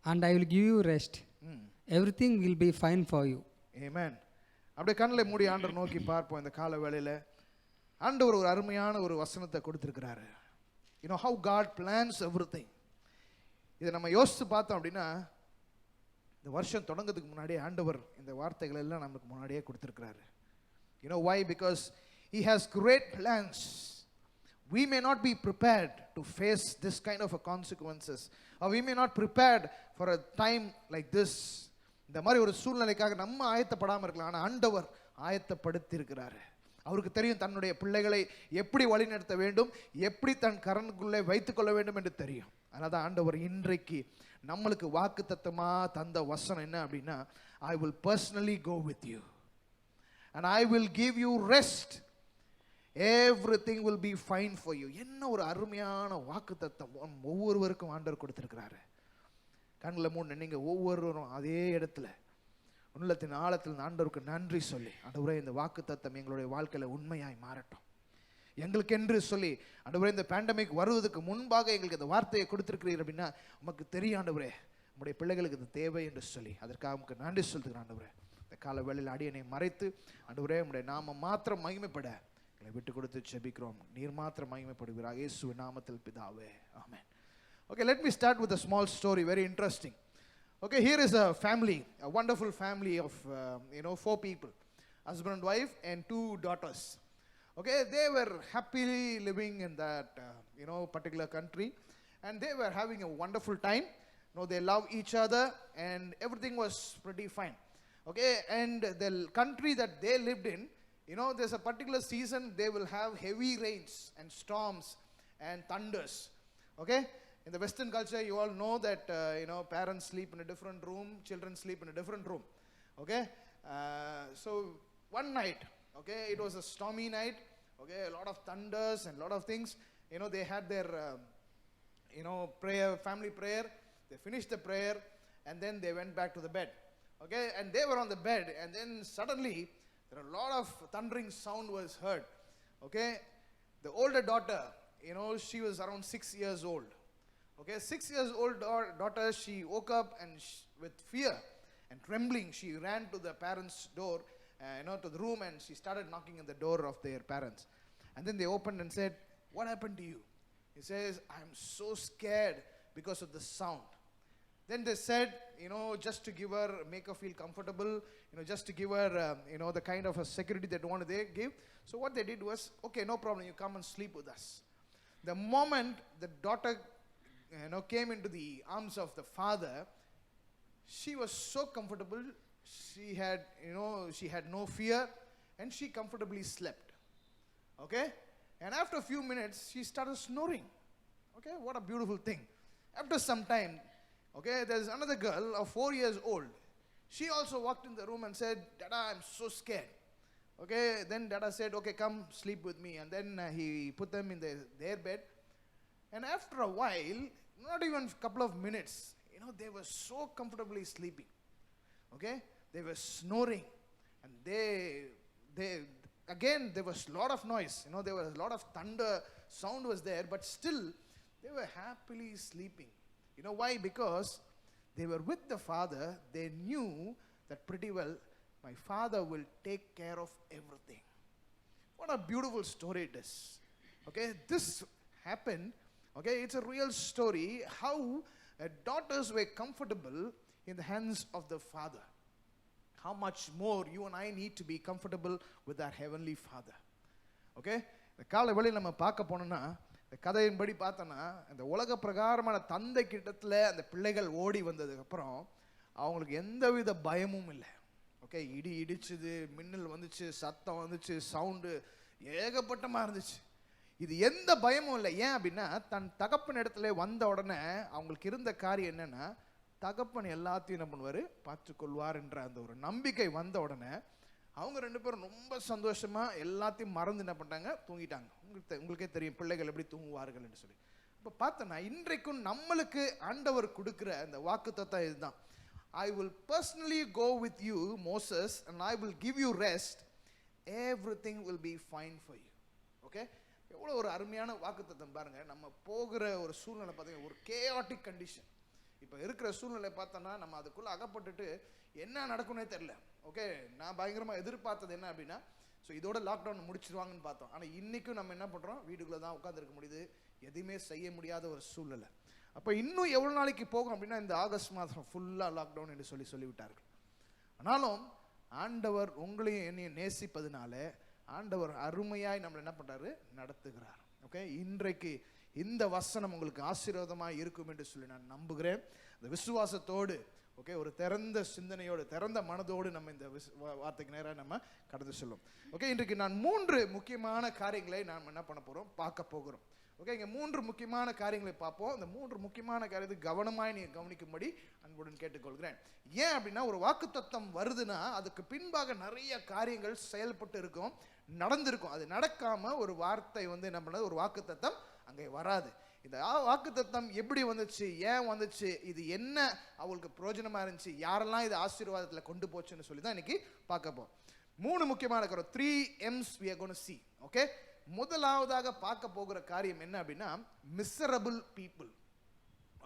and I will give you rest. Everything will be fine for you. Amen. அப்படியே கண்களை மூடி ஆண்டவர் நோக்கி பார்ப்போம். இந்த கால வேளையில ஆண்டவர் ஒரு அருமையான ஒரு வசனத்தை கொடுத்திருக்கிறாரு. You know how God plans everything. இதை நம்ம யோசித்து பார்த்தோம் அப்படின்னா, இந்த வருஷம் தொடங்கிறதுக்கு முன்னாடியே ஆண்டவர் இந்த வார்த்தைகள் எல்லாம் நமக்கு முன்னாடியே கொடுத்திருக்கிறாரு. You know why? Because He has great plans. We may not be prepared to face this kind of a consequences, or we may not prepared for a time like this. இந்த மாதிரி ஒரு சூழ்நிலைக்காக நம்ம ஆயத்தப்படாமல் இருக்கலாம். ஆனால் ஆண்டவர் ஆயத்தப்படுத்தி இருக்கிறாரு. அவருக்கு தெரியும் தன்னுடைய பிள்ளைகளை எப்படி வழிநடத்த வேண்டும், எப்படி தன் கரனுக்குள்ளே வைத்துக்கொள்ள வேண்டும் என்று தெரியும். அதனால தான் ஆண்டவர் இன்றைக்கு நம்மளுக்கு வாக்குத்தத்தமா தந்த வசனம் என்ன அப்படின்னா, I will personally go with you and I will give you rest. Everything will be fine for you. என்ன ஒரு அருமையான வாக்குத்தத்தம் ஒவ்வொருவருக்கும் ஆண்டவர் கொடுத்திருக்கிறாரு. கண்களை மூணு நீங்க ஒவ்வொருவரும் அதே இடத்துல உள்ளத்தின் ஆழத்தில் ஆண்டவருக்கு நன்றி சொல்லி, ஆண்டவரே இந்த வாக்குத்தத்தம் எங்களுடைய வாழ்க்கையில உண்மையாய் மாறட்டும் எங்களுக்கு என்று சொல்லி, ஆண்டவரே இந்த பேண்டமிக் வருவதற்கு முன்பாக எங்களுக்கு இந்த வார்த்தையை கொடுத்திருக்கிறீர் அப்படின்னா உமக்கு தெரியும் ஆண்டவரே, உங்களுடைய பிள்ளைகளுக்கு இது தேவை என்று சொல்லி அதற்காக உமக்கு நன்றி சொல்லுகிறேன். ஆண்டவரே, இந்த கால வேளையில் அடியனை மறைத்து ஆண்டவரே உங்களுடைய நாம மாத்திரம் மகிமைப்பட எங்களை விட்டு கொடுத்து ஜெபிக்கிறோம். நீர் மாத்திரம் மகிமைப்படுவீராக. இயேசுவின் நாமத்தில் பிதாவே, ஆமென். Okay, let me start with a small story, very interesting. Okay, here is a family, a wonderful family of 4 people, husband and wife and 2 daughters. Okay, they were happily living in that particular country, and they were having a wonderful time. They love each other and everything was pretty fine. Okay, and the country that they lived in, there's a particular season they will have heavy rains and storms and thunders. Okay, in the Western culture, you all know that parents sleep in a different room, children sleep in a different room. Okay, so one night, okay, it was a stormy night. Okay, a lot of thunders and a lot of things. They had their prayer, family prayer. They finished the prayer and then they went back to the bed. Okay, and they were on the bed, and then suddenly there a lot of thundering sound was heard. Okay, the older daughter, she was around 6 years old. Okay, 6 years old daughter, she woke up and with fear and trembling, she ran to the parents' door, to the room, and she started knocking on the door of their parents. And then they opened and said, "What happened to you?" He says, "I'm so scared because of the sound." Then they said, just to give her, make her feel comfortable, just to give her, the kind of a security that wanted they give. So what they did was, okay, no problem, you come and sleep with us. The moment the daughter, came into the arms of the father, she was so comfortable. She had no fear, and she comfortably slept. Okay, and after a few minutes, she started snoring. Okay, what a beautiful thing. After some time, okay, there's another girl of 4 years old. She also walked in the room and said, Dada, I'm so scared. Okay, then Dada said, okay, come sleep with me. And then he put them in their bed. And after a while, not even a couple of minutes, they were so comfortably sleeping. Okay, they were snoring. And there was a lot of noise. There was a lot of thunder sound was there, but still they were happily sleeping. You know why? Because they were with the father. They knew that pretty well, my father will take care of everything. What a beautiful story it is. Okay, this happened. Okay, it's a real story how daughters were comfortable in the hands of the father. How much more you and I need to be comfortable with our heavenly father. Okay, இந்த காலை வேளையில் நம்ம பார்க்க போனோம்னா, இந்த கதையின்படி பார்த்தோன்னா, இந்த உலக பிரகாரமான தந்தை கிட்டத்தில் அந்த பிள்ளைகள் ஓடி வந்ததுக்கப்புறம் அவங்களுக்கு எந்தவித பயமும் இல்லை. ஓகே, இடி இடிச்சுது, மின்னல் வந்துச்சு, சத்தம் வந்துச்சு, சவுண்டு ஏகப்பட்டமாக இருந்துச்சு. இது எந்த பயமும் இல்லை. ஏன் அப்படின்னா, தன் தகப்பன் இடத்துல வந்த உடனே அவங்களுக்கு இருந்த காரியம் என்னன்னா, தகப்பன் எல்லாத்தையும் என்ன பண்ணுவார், பார்த்துக்கொள்வார் என்ற அந்த ஒரு நம்பிக்கை வந்த உடனே அவங்க ரெண்டு பேரும் ரொம்ப சந்தோஷமாக எல்லாத்தையும் மறந்து என்ன பண்ணிட்டாங்க, தூங்கிட்டாங்க. உங்களுக்கே தெரியும் பிள்ளைகள் எப்படி தூங்குவார்கள் என்று சொல்லி. இப்போ பார்த்தோன்னா இன்றைக்கும் நம்மளுக்கு ஆண்டவர் கொடுக்குற அந்த வாக்குத்தத்தம் இதுதான். I will personally go with you, Moses, and I will give you rest. Everything will be fine for you. Okay? எவ்வளோ ஒரு அருமையான வாக்குத்தத்தம் பாருங்க. நம்ம போகிற ஒரு சூழ்நிலை பார்த்தீங்கன்னா ஒரு கேஆட்டிக் கண்டிஷன். இப்போ இருக்கிற சூழ்நிலை பார்த்தோன்னா நம்ம அதுக்குள்ளே அகப்பட்டுட்டு என்ன நடக்கும்னே தெரில. ஓகே, நான் பயங்கரமாக எதிர்பார்த்தது என்ன அப்படின்னா, ஸோ இதோட லாக்டவுன் முடிச்சிருவாங்கன்னு பார்த்தோம். ஆனால் இன்றைக்கும் நம்ம என்ன பண்ணுறோம், வீட்டுக்குள்ளே தான் உட்காந்துருக்க முடியுது, எதுவுமே செய்ய முடியாத ஒரு சூழ்நிலை. அப்போ இன்னும் எவ்வளோ நாளைக்கு போகும் அப்படின்னா, இந்த ஆகஸ்ட் மாதம் ஃபுல்லாக லாக்டவுன் என்று சொல்லிவிட்டார்கள். ஆனாலும் ஆண்டவர் உங்களையும் என்னையும் நேசிப்பதுனால ஆண்டவர் அருமையாய் நம்மளை என்ன பண்ணுறாரு, நடத்துகிறார். ஓகே, இன்றைக்கு இந்த வசனம் உங்களுக்கு ஆசீர்வாதமாக இருக்கும் என்று சொல்லி நான் நம்புகிறேன். அந்த விசுவாசத்தோடு, ஓகே, ஒரு திறந்த சிந்தனையோடு, திறந்த மனதோடு நம்ம இந்த வார்த்தைக்கு நேராக நம்ம கடந்து செல்லும். ஓகே, இன்றைக்கு நான் 3 முக்கியமான காரியங்களை நாம் என்ன பண்ண போகிறோம், பார்க்க போகிறோம். ஓகே, இங்கே 3 முக்கியமான காரியங்களை பார்ப்போம். இந்த 3 முக்கியமான காரியத்தை கவனமாய் நீங்கள் கவனிக்கும்படி அன்புடன் கேட்டுக்கொள்கிறேன். ஏன் அப்படின்னா, ஒரு வாக்குத்தத்தம் வருதுன்னா அதுக்கு பின்பாக நிறைய காரியங்கள் செயல்பட்டு இருக்கும், நடந்திருக்கும். அது நடக்காமல் ஒரு வார்த்தை என்ன பண்ணது, ஒரு வாக்குத்தத்தம் அங்கே வராது. இந்த வாக்குத்தத்தம் எப்படி வந்துச்சு, ஏன் வந்துச்சு, இது என்ன அவங்களுக்கு பிரயோஜனமாக இருந்துச்சு, யாரெல்லாம் இது ஆசீர்வாதத்தில் கொண்டு போச்சுன்னு சொல்லி தான் இன்னைக்கு பார்க்க போகிறோம். 3 முக்கியமான காரியம், 3 M's we are going to see. Okay, முதலாவதாக பார்க்க போகிற காரியம் என்ன அப்படின்னா, மிசரபிள் பீப்புள்.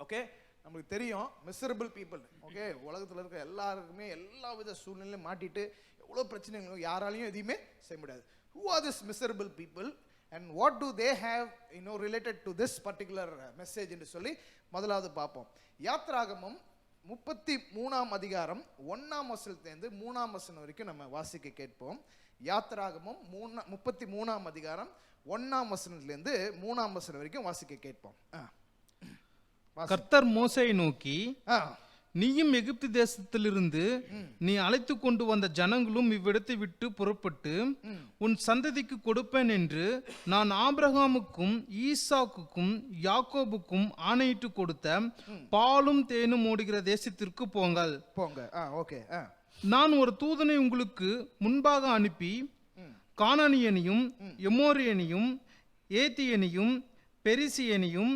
ஓகே, நமக்கு தெரியும் மிசரபிள் பீப்புள். ஓகே, உலகத்தில் இருக்க எல்லாருக்குமே எல்லா வித சூழ்நிலையும் மாட்டிட்டு எவ்வளோ பிரச்சனைகளும் யாராலையும் எதையுமே செய்ய முடியாது. Who are this miserable people and what do they have related to this particular message என்று சொல்லி முதலாவது பார்ப்போம். யாத்ராகமம் 33ஆம் அதிகாரம் 1ஆம் வசனத்திலிருந்து 3ஆம் வசனம் வரைக்கும் நம்ம வாசிக்க கேட்போம். யாத்ராகமம் 33ஆம் அதிகாரம் 1ஆம் வசனத்திலிருந்து 3ஆம் வசனம் வரைக்கும் வாசிக்க கேட்போம். கர்த்தர் மோசேயை நோக்கி, நீயும் எகிப்து தேசத்திலிருந்து நீ அழைத்து கொண்டு வந்த ஜனங்களும் இவ்விடத்தை விட்டு புறப்பட்டு உன் சந்ததிக்கு கொடுப்பேன் என்று நான் ஆபிரகாமுக்கும் ஈசாக்குக்கும் யாக்கோபுக்கும் ஆணையிட்டு கொடுத்த பாலும் தேனும் ஓடுகிற தேசத்திற்கு போங்கள். ஓகே, நான் ஒரு தூதனை உங்களுக்கு முன்பாக அனுப்பி கானானியனையும் எமோரியனையும் ஏத்தியனையும் பெரிசியனையும்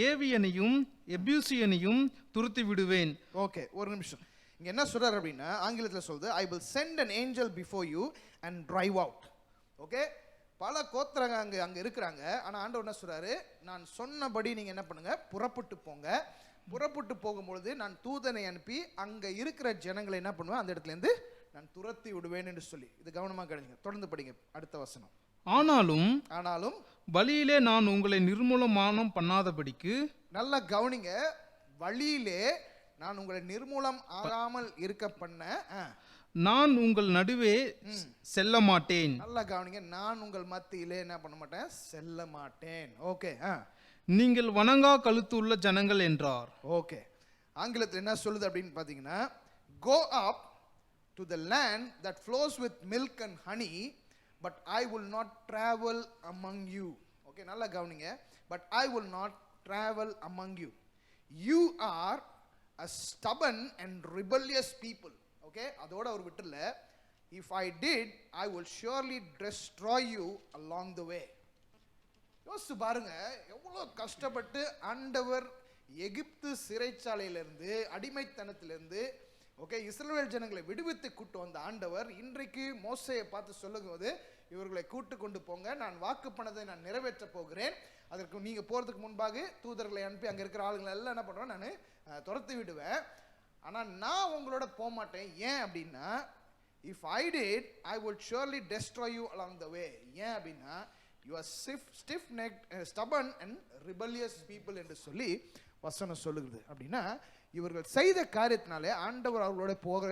ஏவியனையும் எபியூசியனையும் துரத்தி விடுவேன். ஓகே, ஒரு நிமிஷம். இங்க என்ன சொல்றாரு அப்படின்னா, ஆங்கிலத்தில் சொல்லுது, I will send an angel before you and drive out. Okay, பல கோத்திரங்க அங்க இருக்கிறாங்க. ஆனா ஆண்டவர் என்ன சொல்றாரு, நான் சொன்னபடி நீங்க என்ன பண்ணுங்க, புறப்பட்டு போங்க. புறப்பட்டு போகும்பொழுது நான் தூதனை அனுப்பி அங்க இருக்கிற ஜனங்களை என்ன பண்ணுவேன், அந்த இடத்துல இருந்து நான் துரத்தி விடுவேன் என்று சொல்லி. இது கவனமாக கவனிங்க, தொடர்ந்து படிங்க அடுத்த வசனம். ஆனாலும் வழியிலே நான் உங்களை நிர்மூலமானம் பண்ணாதபடிக்கு. நல்லா கவனிங்க, வழியிலே நான் உங்களை நிர்மூலம் ஆகாமல் இருக்க பண்ண நான் உங்கள் நடுவே செல்ல மாட்டேன். நல்லா கவனிங்க, நான் உங்கள் மத்தியிலே என்ன பண்ண மாட்டேன், செல்ல மாட்டேன். ஓகே, நீங்கள் வணங்கா கழுத்து உள்ள ஜனங்கள் என்றார். ஓகே, ஆங்கிலத்தில் என்ன சொல்லுது அப்படின்னு பார்த்தீங்கன்னா, go up to the land that flows with milk and honey, but I will not travel among you. Okay, நல்லா கவனிங்க, but I will not travel among you. You are a stubborn and rebellious people. Okay, அதோட அவர் விட்டுல, if I did, I will surely destroy you along the way. யோசிச்சு பாருங்க, எவ்வளோ கஷ்டப்பட்டு ஆண்டவர் எகிப்து சிறைச்சாலையிலிருந்து அடிமைத்தனத்திலிருந்து ஓகே இஸ்ரவேல் ஜனங்களை விடுவித்து கூட்டு வந்த ஆண்டவர் இன்றைக்கு மோசேயை பார்த்து சொல்லும்போது, இவர்களை கூட்டு கொண்டு போங்க, நான் வாக்கு பண்ணதை நான் நிறைவேற்ற போகிறேன், அதற்கு நீங்க போறதுக்கு முன்பாக தூதர்களை அனுப்பி அங்க இருக்கிற ஆளுங்களை எல்லாம் என்ன பண்ணுவேன், நான் துரத்தி விடுவேன், ஆனா நான் உங்களோட போக மாட்டேன். ஏன் அப்படின்னா, if I did, I would surely destroy you along the way. ஏன் அப்படின்னா, you are stiff-necked, stubborn and rebellious people என்று சொல்லி வசனம் சொல்லுகிறது. அப்படின்னா இவர்கள் செய்த காரியத்தினாலே ஆண்டவர் அவர்களோட போக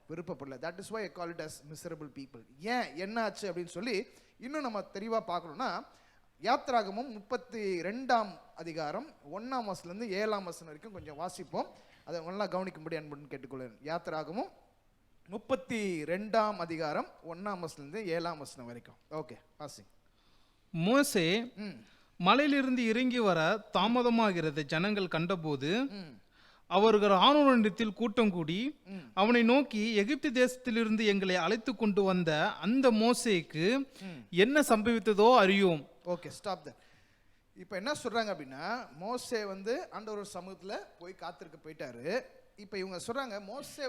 விருப்பப்படல. that is why I call it as miserable people. ஏன் என்ன ஆச்சு அப்படின்னு சொல்லி இன்னும் நம்ம தெளிவா பார்க்கணும்னா, யாத்திராகமம் 32ஆம் அதிகாரம் 1ஆம் வசனத்திலிருந்து 7ஆம் வசனம் வரைக்கும் கொஞ்சம் வாசிப்போம். அதை நல்லா கவனிக்கும்படி அன்புடன் கேட்டுக்கொள்கிறேன். யாத்திராகமம் 32ஆம் அதிகாரம் 1ஆம் வசனத்திலிருந்து 7ஆம் வசனம் வரைக்கும். ஓகே, வாசி. மோசே மலையிலிருந்து இறங்கி வர தாமதமாகிறது ஜனங்கள் கண்டபோது அவர்கள் ஆரோனிடத்தில் கூட்டம் கூடி அவனை நோக்கி, எகிப்து தேசத்திலிருந்து எங்களை அழைத்து கொண்டு வந்த அந்த மோசேக்கு என்ன சம்பவித்ததோ அறியோம். Okay, stop that. இப்போ என்ன சொல்றாங்க அப்படின்னா, மோசே ஆண்டவர் சமூகத்தில் போய் காத்திருக்க போயிட்டாரு. இப்போ இவங்க சொல்றாங்க, மோசே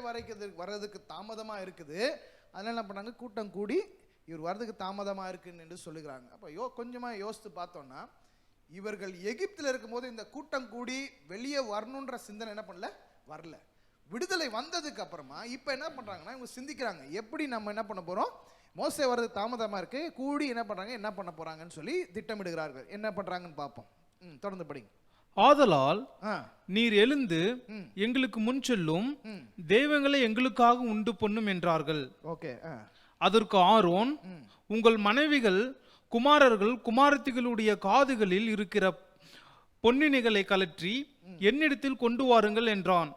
வர்றதுக்கு தாமதமா இருக்குது, அதனால என்ன பண்ணாங்க, கூட்டம் கூடி இவர் வர்றதுக்கு தாமதமா இருக்குன்னு என்று சொல்லுகிறாங்க. அப்போ கொஞ்சமா யோசித்து பார்த்தோம்னா, இவர்கள் எகிப்தில் இருக்கும்போது இந்த கூட்டம் கூடி வெளியே வரணுன்ற சிந்தனை என்ன பண்ணல, வரல. விடுதலை வந்ததுக்கு அப்புறமா இப்போ என்ன பண்றாங்கன்னா, இவங்க சிந்திக்கிறாங்க, எப்படி நம்ம என்ன பண்ண போறோம், மோசே வர்றது தாமதமா இருக்கு, கூடி என்ன பண்றாங்க, என்ன பண்ண போறாங்கன்னு சொல்லி திட்டமிடுகிறார்கள். என்ன பண்றாங்கன்னு பார்ப்போம். தொடர்ந்து படிங்க. ஆதலால் நீர் எழுந்து எங்களுக்கு முன் செல்லும், தெய்வங்களை எங்களுக்காக உண்டு பண்ணும் என்றார்கள். ஓகே, அதற்கு ஆரோன், உங்கள் மனைவிகள் குமாரர்கள் குமாரத்திகளுடைய காதுகளில் இருக்கிற பொன்னினைகளை கலற்றி என்னிடத்தில் கொண்டு வாருங்கள் என்றான்.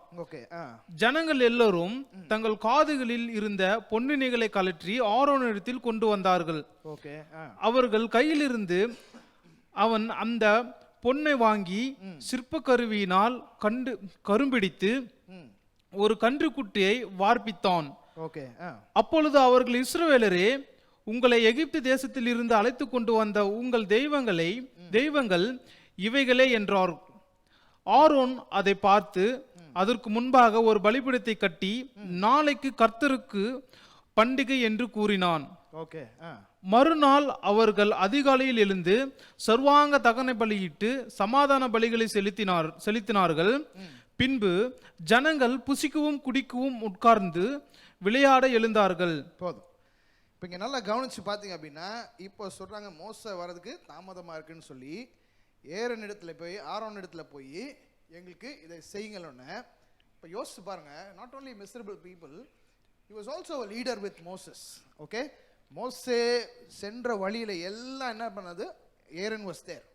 ஜனங்கள் எல்லோரும் தங்கள் காதுகளில் இருந்த பொன்னினைகளை கலற்றி ஆரோனிடத்தில் கொண்டு வந்தார்கள். அவர்கள் கையிலிருந்து அவன் அந்த பொன்னை வாங்கி சிற்ப கருவியினால் கரும்பிடித்து ஒரு கன்றுக்குட்டியை வார்ப்பித்தான். அப்பொழுது அவர்கள், இஸ்ரவேலரே, உங்களை எகிப்து தேசத்தில் இருந்து அழைத்து கொண்டு வந்த உங்கள் தெய்வங்கள் இவைகளே என்றார். ஆரோன் அதை பார்த்து அதற்கு முன்பாக ஒரு பலிபீடத்தை கட்டி, நாளைக்கு கர்த்தருக்கு பண்டிகை என்று கூறினான். மறுநாள் அவர்கள் அதிகாலையில் எழுந்து சர்வாங்க தகன பலியிட்டு சமாதான பலிகளை செலுத்தினார்கள். பின்பு ஜனங்கள் புசிக்கவும் குடிக்கவும் உட்கார்ந்து விளையாட எழுந்தார்கள். போதும். இப்போ இங்கே நல்லா கவனிச்சு பார்த்தீங்க அப்படின்னா, இப்போ சொல்றாங்க மோசே வர்றதுக்கு தாமதமா இருக்குன்னு சொல்லி ஆரோன் இடத்துல போய் எங்களுக்கு இதை செய்யுங்களோன்னு. இப்போ யோசிச்சு பாருங்க, not only miserable people, he was also a leader with Moses. Okay, மோசே சென்ற வழியில எல்லாம் என்ன பண்ணது, ஆரோன் was there.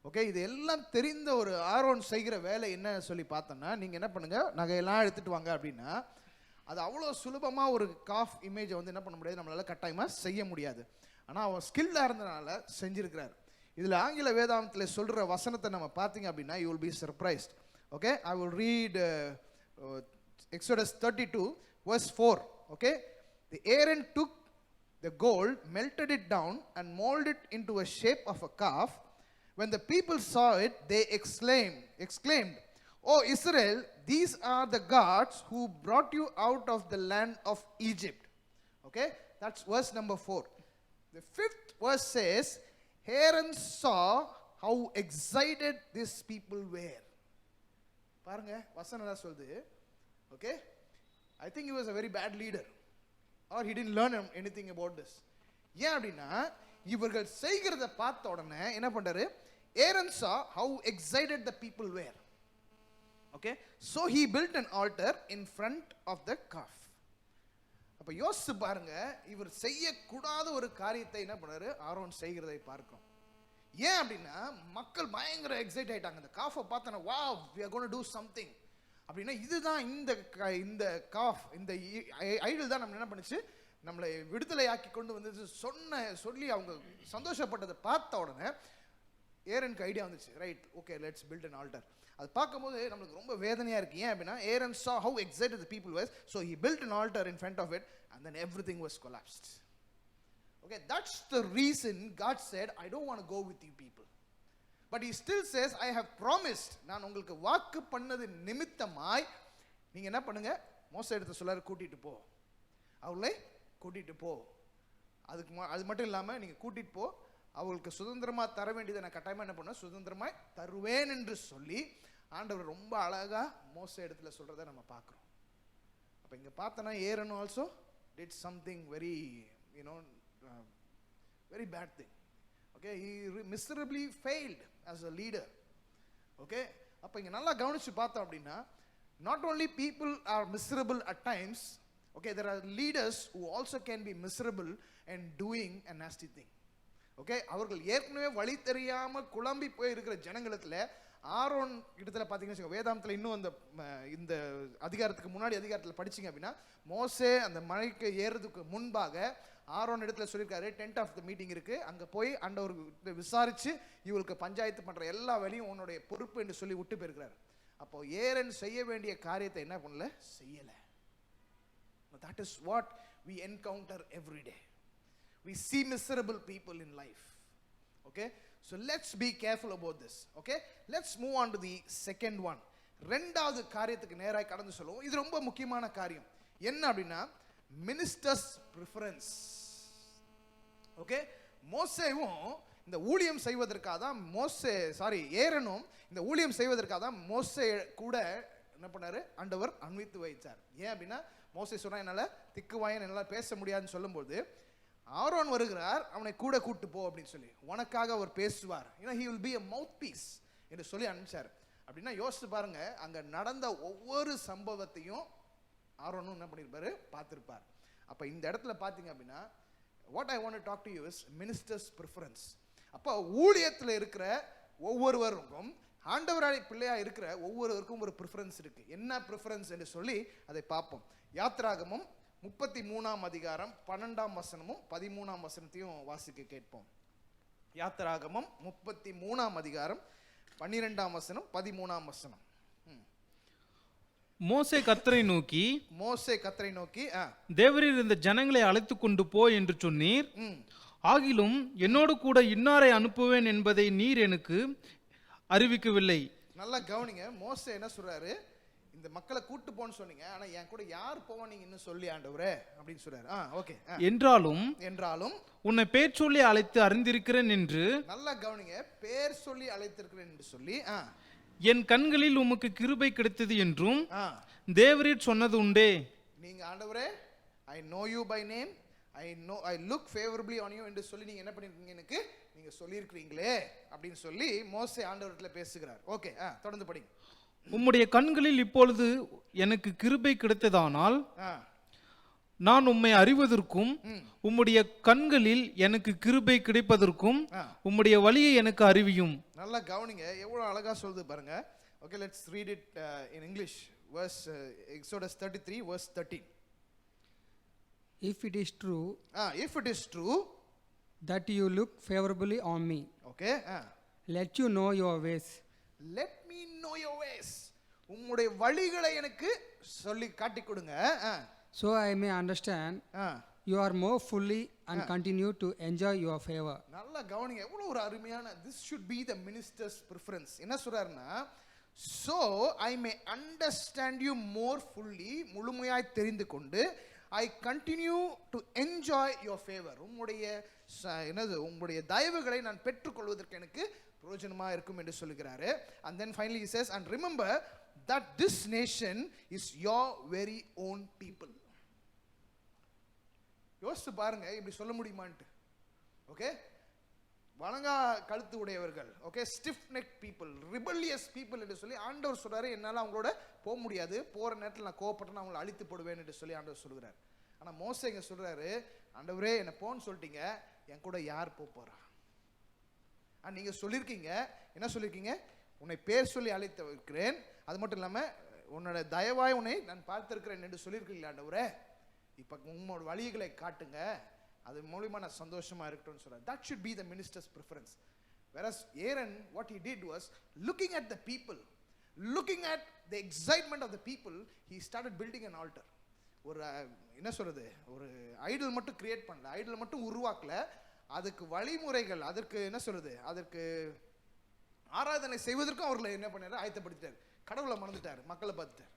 ஓகே, இது எல்லாம் தெரிந்த ஒரு ஆரோன் செய்கிற வேலை என்ன சொல்லி பார்த்தோம்னா, நீங்க என்ன பண்ணுங்க, நகையெல்லாம் எடுத்துட்டு வாங்க அப்படின்னா, அது அவ்வளோ சுலபமாக ஒரு காஃப் இமேஜை என்ன பண்ண முடியாது, நம்மளால கட்டாயமாக செய்ய முடியாது. ஆனால் அவன் ஸ்கில்லாக இருந்தனால செஞ்சிருக்கிறார். இதில் ஆங்கில வேதாந்தத்தில் சொல்கிற வசனத்தை நம்ம பார்த்தீங்க அப்படின்னா, you will be surprised. Okay, I will read Exodus 32 verse 4. Okay, the Aaron took the gold, melted it down and molded it into a shape of a calf. When the people saw it, they exclaimed, "Oh Israel, these are the gods who brought you out of the land of Egypt." Okay, that's verse number 4. The 5th verse says, Aaron saw how excited these people were. பாருங்க வசனம் என்ன சொல்லுது. Okay, I think he was a very bad leader, or he didn't learn anything about this. ஏன் அப்படின்னா, இவர்கள் செய்கிறத பார்த்த உடனே என்ன பண்றாரு, Aaron saw how excited the people were. Okay, Okay, so he built an altar in front of the calf. அப்ப யோசிச்சு பாருங்க, இவர் செய்யக்கூடாத ஒரு காரியத்தை என்ன பண்ணாரு, ஆரோன் செய்கிறதை பார்க்கிறோம். ஏன் அப்படின்னா மக்கள் பயங்கர எக்ஸைட் ஆயிட்டாங்க. இந்த காஃபை பார்த்தோன்னா wow we are going to do something அப்படின்னா இதுதான் இந்த காஃப், இந்த ஐடல் தான் நம்ம என்ன பண்ணுச்சு, நம்மளை விடுதலை ஆக்கி கொண்டு வந்து சொல்லி அவங்க சந்தோஷப்பட்டதை பார்த்த உடனே ஏரனுக்கு ஐடியா வந்துச்சு. Right, okay, let's build an altar. அது பார்க்கும்போது நம்மளுக்கு ரொம்ப வேதனையா இருக்கு. ஏன் அப்படின்னா ஏரன் saw how excited the people were, so he built an altar in front of it and then everything was collapsed. Okay, that's the reason God said, I don't want to go with you people. But he still says, I have promised. நான் உங்களுக்கு வாக்கு பண்ணது நிமித்தமாய் நீங்க என்ன பண்ணுங்க, மோசே எடுத்து சொல்றாரு, கூட்டிட்டு போ, அவளை கூட்டிட்டு போ. அது மட்டும் இல்லாம நீங்க கூட்டிட்டு போ, அவளுக்கு சுதந்திரமா தர வேண்டியதை நான் கட்டாயமா என்ன பண்ணுவேன், சுதந்திரமாய் தருவேன் என்று சொல்லி ஆண்டவர் ரொம்ப அழகா மோசே இடத்துல சொல்றதை நம்ம பார்க்கிறோம். அப்ப இங்க பார்த்தனா ஏரன் also did something very very bad thing. Okay, he miserably failed as a leader. Okay, அப்ப இங்க நல்லா கவனிச்சு பார்த்தோம் அப்படின்னா not only people are miserable at times, okay, there are leaders who also can be miserable and doing a nasty thing. Okay, அவர்கள் ஏற்கனவே வழி தெரியாம குழம்பி போய் இருக்கிற ஜனங்களத்துல ஆரோன் இடத்துல பாத்தீங்கன்னா வேதாந்தத்துல இன்னும் இந்த அதிகாரத்துக்கு முன்னாடி அதிகாரத்துல படிச்சீங்க அப்படின்னா மோசே அந்த மலைக்கு ஏறதுக்கு முன்பாக ஆரோன் இடத்துல சொல்லியிருக்காரு, டென்ட் ஆஃப் த மீட்டிங் இருக்கு, அங்க போய் ஆண்டவர் விசாரிச்சு இவங்களுக்கு பஞ்சாயத்து பண்ற எல்லா வேலையும் உன்னுடைய பொறுப்பு என்று சொல்லி விட்டு போயிருக்கிறாரு. அப்போ ஏரன் செய்ய வேண்டிய காரியத்தை என்ன பண்ணல, செய்யல. That is what we encounter every day. We see miserable people in life. Okay, so let's be careful about this. Okay, let's move on to the second one. ரெண்டாவது காரியத்துக்கு நேராக கடந்து சொல்லுவோம். இது ரொம்ப முக்கியமான காரியம். என்ன அப்படின்னா மினிஸ்டர்ஸ் ப்ரிஃபரன்ஸ். ஓகே, மோசேவும் இந்த ஊழியம் செய்வதற்காக தான் ஏரனும் இந்த ஊழியம் செய்வதற்காக தான் மோசே கூட என்ன பண்ணாரு, ஆண்டவர் அன்வைத்து வைத்தார். ஏன் அப்படின்னா மோசே சொன்னா என்னால திக்குவாயன் என்னால பேச முடியாதுன்னு சொல்லும்போது ஆரோன் வருகிறார், அவனை கூட கூட்டு போ அப்படின்னு சொல்லி, உனக்காக அவர் பேசுவார், he will be a mouthpiece என்று சொல்லி அனுப்பிச்சார். அப்படின்னா யோசிச்சு பாருங்க, அங்க நடந்த ஒவ்வொரு சம்பவத்தையும் ஆரோனும் என்ன பண்ணிருப்பாரு, பார்த்திருப்பார். அப்ப இந்த இடத்துல பாத்தீங்க அப்படின்னா what I want to talk to you is ministers preference. அப்ப ஊழியத்துல இருக்கிற ஒவ்வொருவருக்கும் ஆண்டவராய் பிள்ளையா இருக்கிற ஒவ்வொருவருக்கும் ஒரு ப்ரிஃபரன்ஸ் இருக்கு. என்ன ப்ரிஃபரன்ஸ் என்று சொல்லி அதை பார்ப்போம். யாத்திராகமம் 33ஆம் அதிகாரம் 12ஆம் வசனமும் 13ஆம் வசனத்தையும் வாசிக்க கேட்போம். யாத்திராகமம் 33ஆம் அதிகாரம் 12ஆம் வசனம் 13ஆம் வசனம். மோசே கர்த்தரை நோக்கி தேவரீர் இந்த ஜனங்களை அழைத்து கொண்டு போ என்று சொன்னீர், ஆகிலும் என்னோடு கூட இன்னாரை அனுப்புவேன் என்பதை நீர் எனக்கு அறிவிக்கவில்லை. நல்லா கவனிங்க, மோசே என்ன சொல்றாரு, இந்த மக்களை கூட்டு போன்னு சொன்னீங்க, ஆனா என் கூட யார் போவா நீங்க இன்னும் சொல்லி ஆண்டவரே அப்படின்னு சொல்றாரு. ஓகே, என்றாலும் உன்னை பேர் சொல்லி அழைத்து அறிந்திருக்கிறேன் என்று. நல்லா கவனிங்க, பேர் சொல்லி அழைத்திருக்கிறேன் என்று சொல்லி என் கண்களில் உமக்கு கிருபை கிடைத்தது என்றும் தேவரீர் சொன்னது உண்டே. நீங்க ஆண்டவரே I know you by name, I look favorably on you என்று சொல்லி நீங்க என்ன பண்ணிருக்கீங்க, எனக்கு நீங்க சொல்லியிருக்கிறீங்களே அப்படின்னு சொல்லி மோசே ஆண்டவர்கிட்ட பேசுகிறார். ஓகே, தொடர்ந்து படிங்க. உம்முடைய கண்களில் இப்பொழுது எனக்கு கிருபை கிடைத்ததானால் நான் உம்மை அறிவதற்கும் உம்முடைய கண்களில் எனக்கு கிருபை கிடைப்பதற்கும் உம்முடைய வழியை எனக்கு அறிவியும். நல்லா கவனிங்க, எவ்வளவு அழகா சொல்லுது பாருங்க. Okay, let's read it in English. Verse Exodus 33 verse 13. If it is true that you look favorably on me, okay, let you know your ways. Let me know your ways. உம்முடைய வழிகளை எனக்கு சொல்லி காட்டி கொடுங்க. So I may understand you are more fully and continue to enjoy your favor. நல்லா கவனிங்க, எவ்வளவு ஒரு அருமையான, this should be the minister's preference. என்ன சொல்றாருன்னா, so I may understand you more fully, முழுமையாய் தெரிந்து கொண்டு I continue to enjoy your favor. உம்முடைய தயவுகளை நான் பெற்றுக்கொள்வதற்கு எனக்கு பிரயோஜனமா இருக்கும் என்று சொல்கிறாரு. And then finally he says, and remember that this nation is your very own people. யோசிச்சு பாருங்க, இப்படி சொல்ல முடியுமான்ட்டு. ஓகே, வணங்கா கழுத்து உடையவர்கள், okay, stiff neck people, rebellious people என்று சொல்லி ஆண்டவர் சொல்றாரு. என்னால் அவங்களோட போக முடியாது, போற நேரத்தில் நான் கோவப்பட்டு அவங்களை அழித்து போடுவேன் என்று சொல்லி ஆண்டவர் சொல்கிறார். ஆனா மோசே இங்க சொல்றாரு, ஆண்டவரே என்ன போன்னு சொல்லிட்டீங்க, என் கூட யார் போறா? நீங்க சொல்லியிருக்கீங்க, என்ன சொல்லியிருக்கீங்க? உன்னை பேர் சொல்லி அழைத்து இருக்கிறேன், அது மட்டும் இல்லாம உன்னோட தயவாய் உன்னை நான் பார்த்திருக்கிறேன் என்று சொல்லியிருக்கீங்களா ஆண்டவரே, இப்ப உங்களோட வழிகளை காட்டுங்க, அது மூலமா நான் சந்தோஷமா இருக்கட்டும்னு சொல்றாரு. That should be the minister's preference. Whereas Aaron, what he did was, looking at the people, looking at the excitement of the people, he started building an altar. ஒரு என்ன சொல்றது, ஒரு ஐடல் மட்டும் கிரியேட் பண்ணல, ஐடல் மட்டும் உருவாக்கல, அதுக்கு வழிமுறைகள், அதற்கு என்ன சொல்றது, அதற்கு ஆராதனை செய்வதற்கும் அவர்களை என்ன பண்ணாரு, ஆயத்தப்படுத்திட்டார். கடவுளை மறந்துட்டார், மக்களை பார்த்துட்டார்.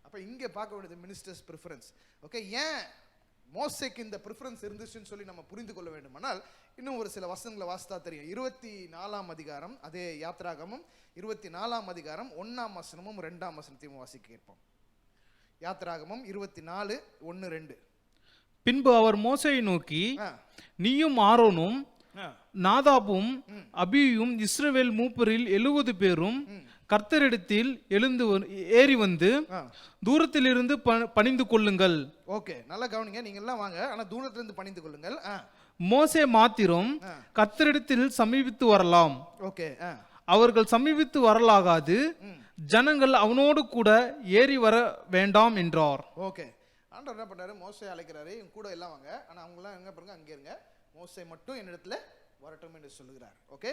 அப்ப இங்க பார்க்க வேண்டியது மினிஸ்டர்ஸ் ப்ரிஃபரன்ஸ். ஓகே, ஏன் மோசேக்கு இந்த ப்ரிஃபரன்ஸ் இருந்துச்சுன்னு சொல்லி நம்ம புரிந்து கொள்ள வேண்டுமானால் இன்னும் ஒரு சில வசனங்களை வாசித்தா தெரியும். 24ஆம் அதிகாரம், அதே யாத்ராகமம் 24ஆம் அதிகாரம் 1ஆம் வசனமும் 2ஆம் வசனத்தையும் வாசிக்க கேட்போம். யாத்ராகமம் 24:1-2. பின்பு அவர் மோசேயை நோக்கி, நீயும் ஆரோனும் நாதாபும் அபியும் இஸ்ரவேல் மூப்பரில் 70 பேரும் கர்த்தரிடத்தில் ஏறி வந்து தூரத்திலிருந்து பணிந்து கொள்ளுங்கள். ஓகே, நல்லா கவனிங்க, நீங்க எல்லாம் வாங்க, ஆனா தூரத்திலிருந்து பணிந்து கொள்ளுங்கள். மோசே மாத்திரம் கர்த்தரிடத்தில் சமீபித்து வரலாம். ஓகே, அவர்கள் சமீபித்து வரலாகாது, ஜனங்கள் அவனோடு கூட ஏறி வர வேண்டாம் என்றார். ஓகே, ஆண்டவர் என்ன பண்ணாரு, மோசே அழைக்கிறாரு, இவங்க கூட எல்லாம் வாங்க, ஆனா அவங்க எல்லாம் எங்க பாருங்க, அங்கே இருங்க, மோசே மட்டும் என்னிடத்துல வரட்டும் என்று சொல்லுகிறார். ஓகே,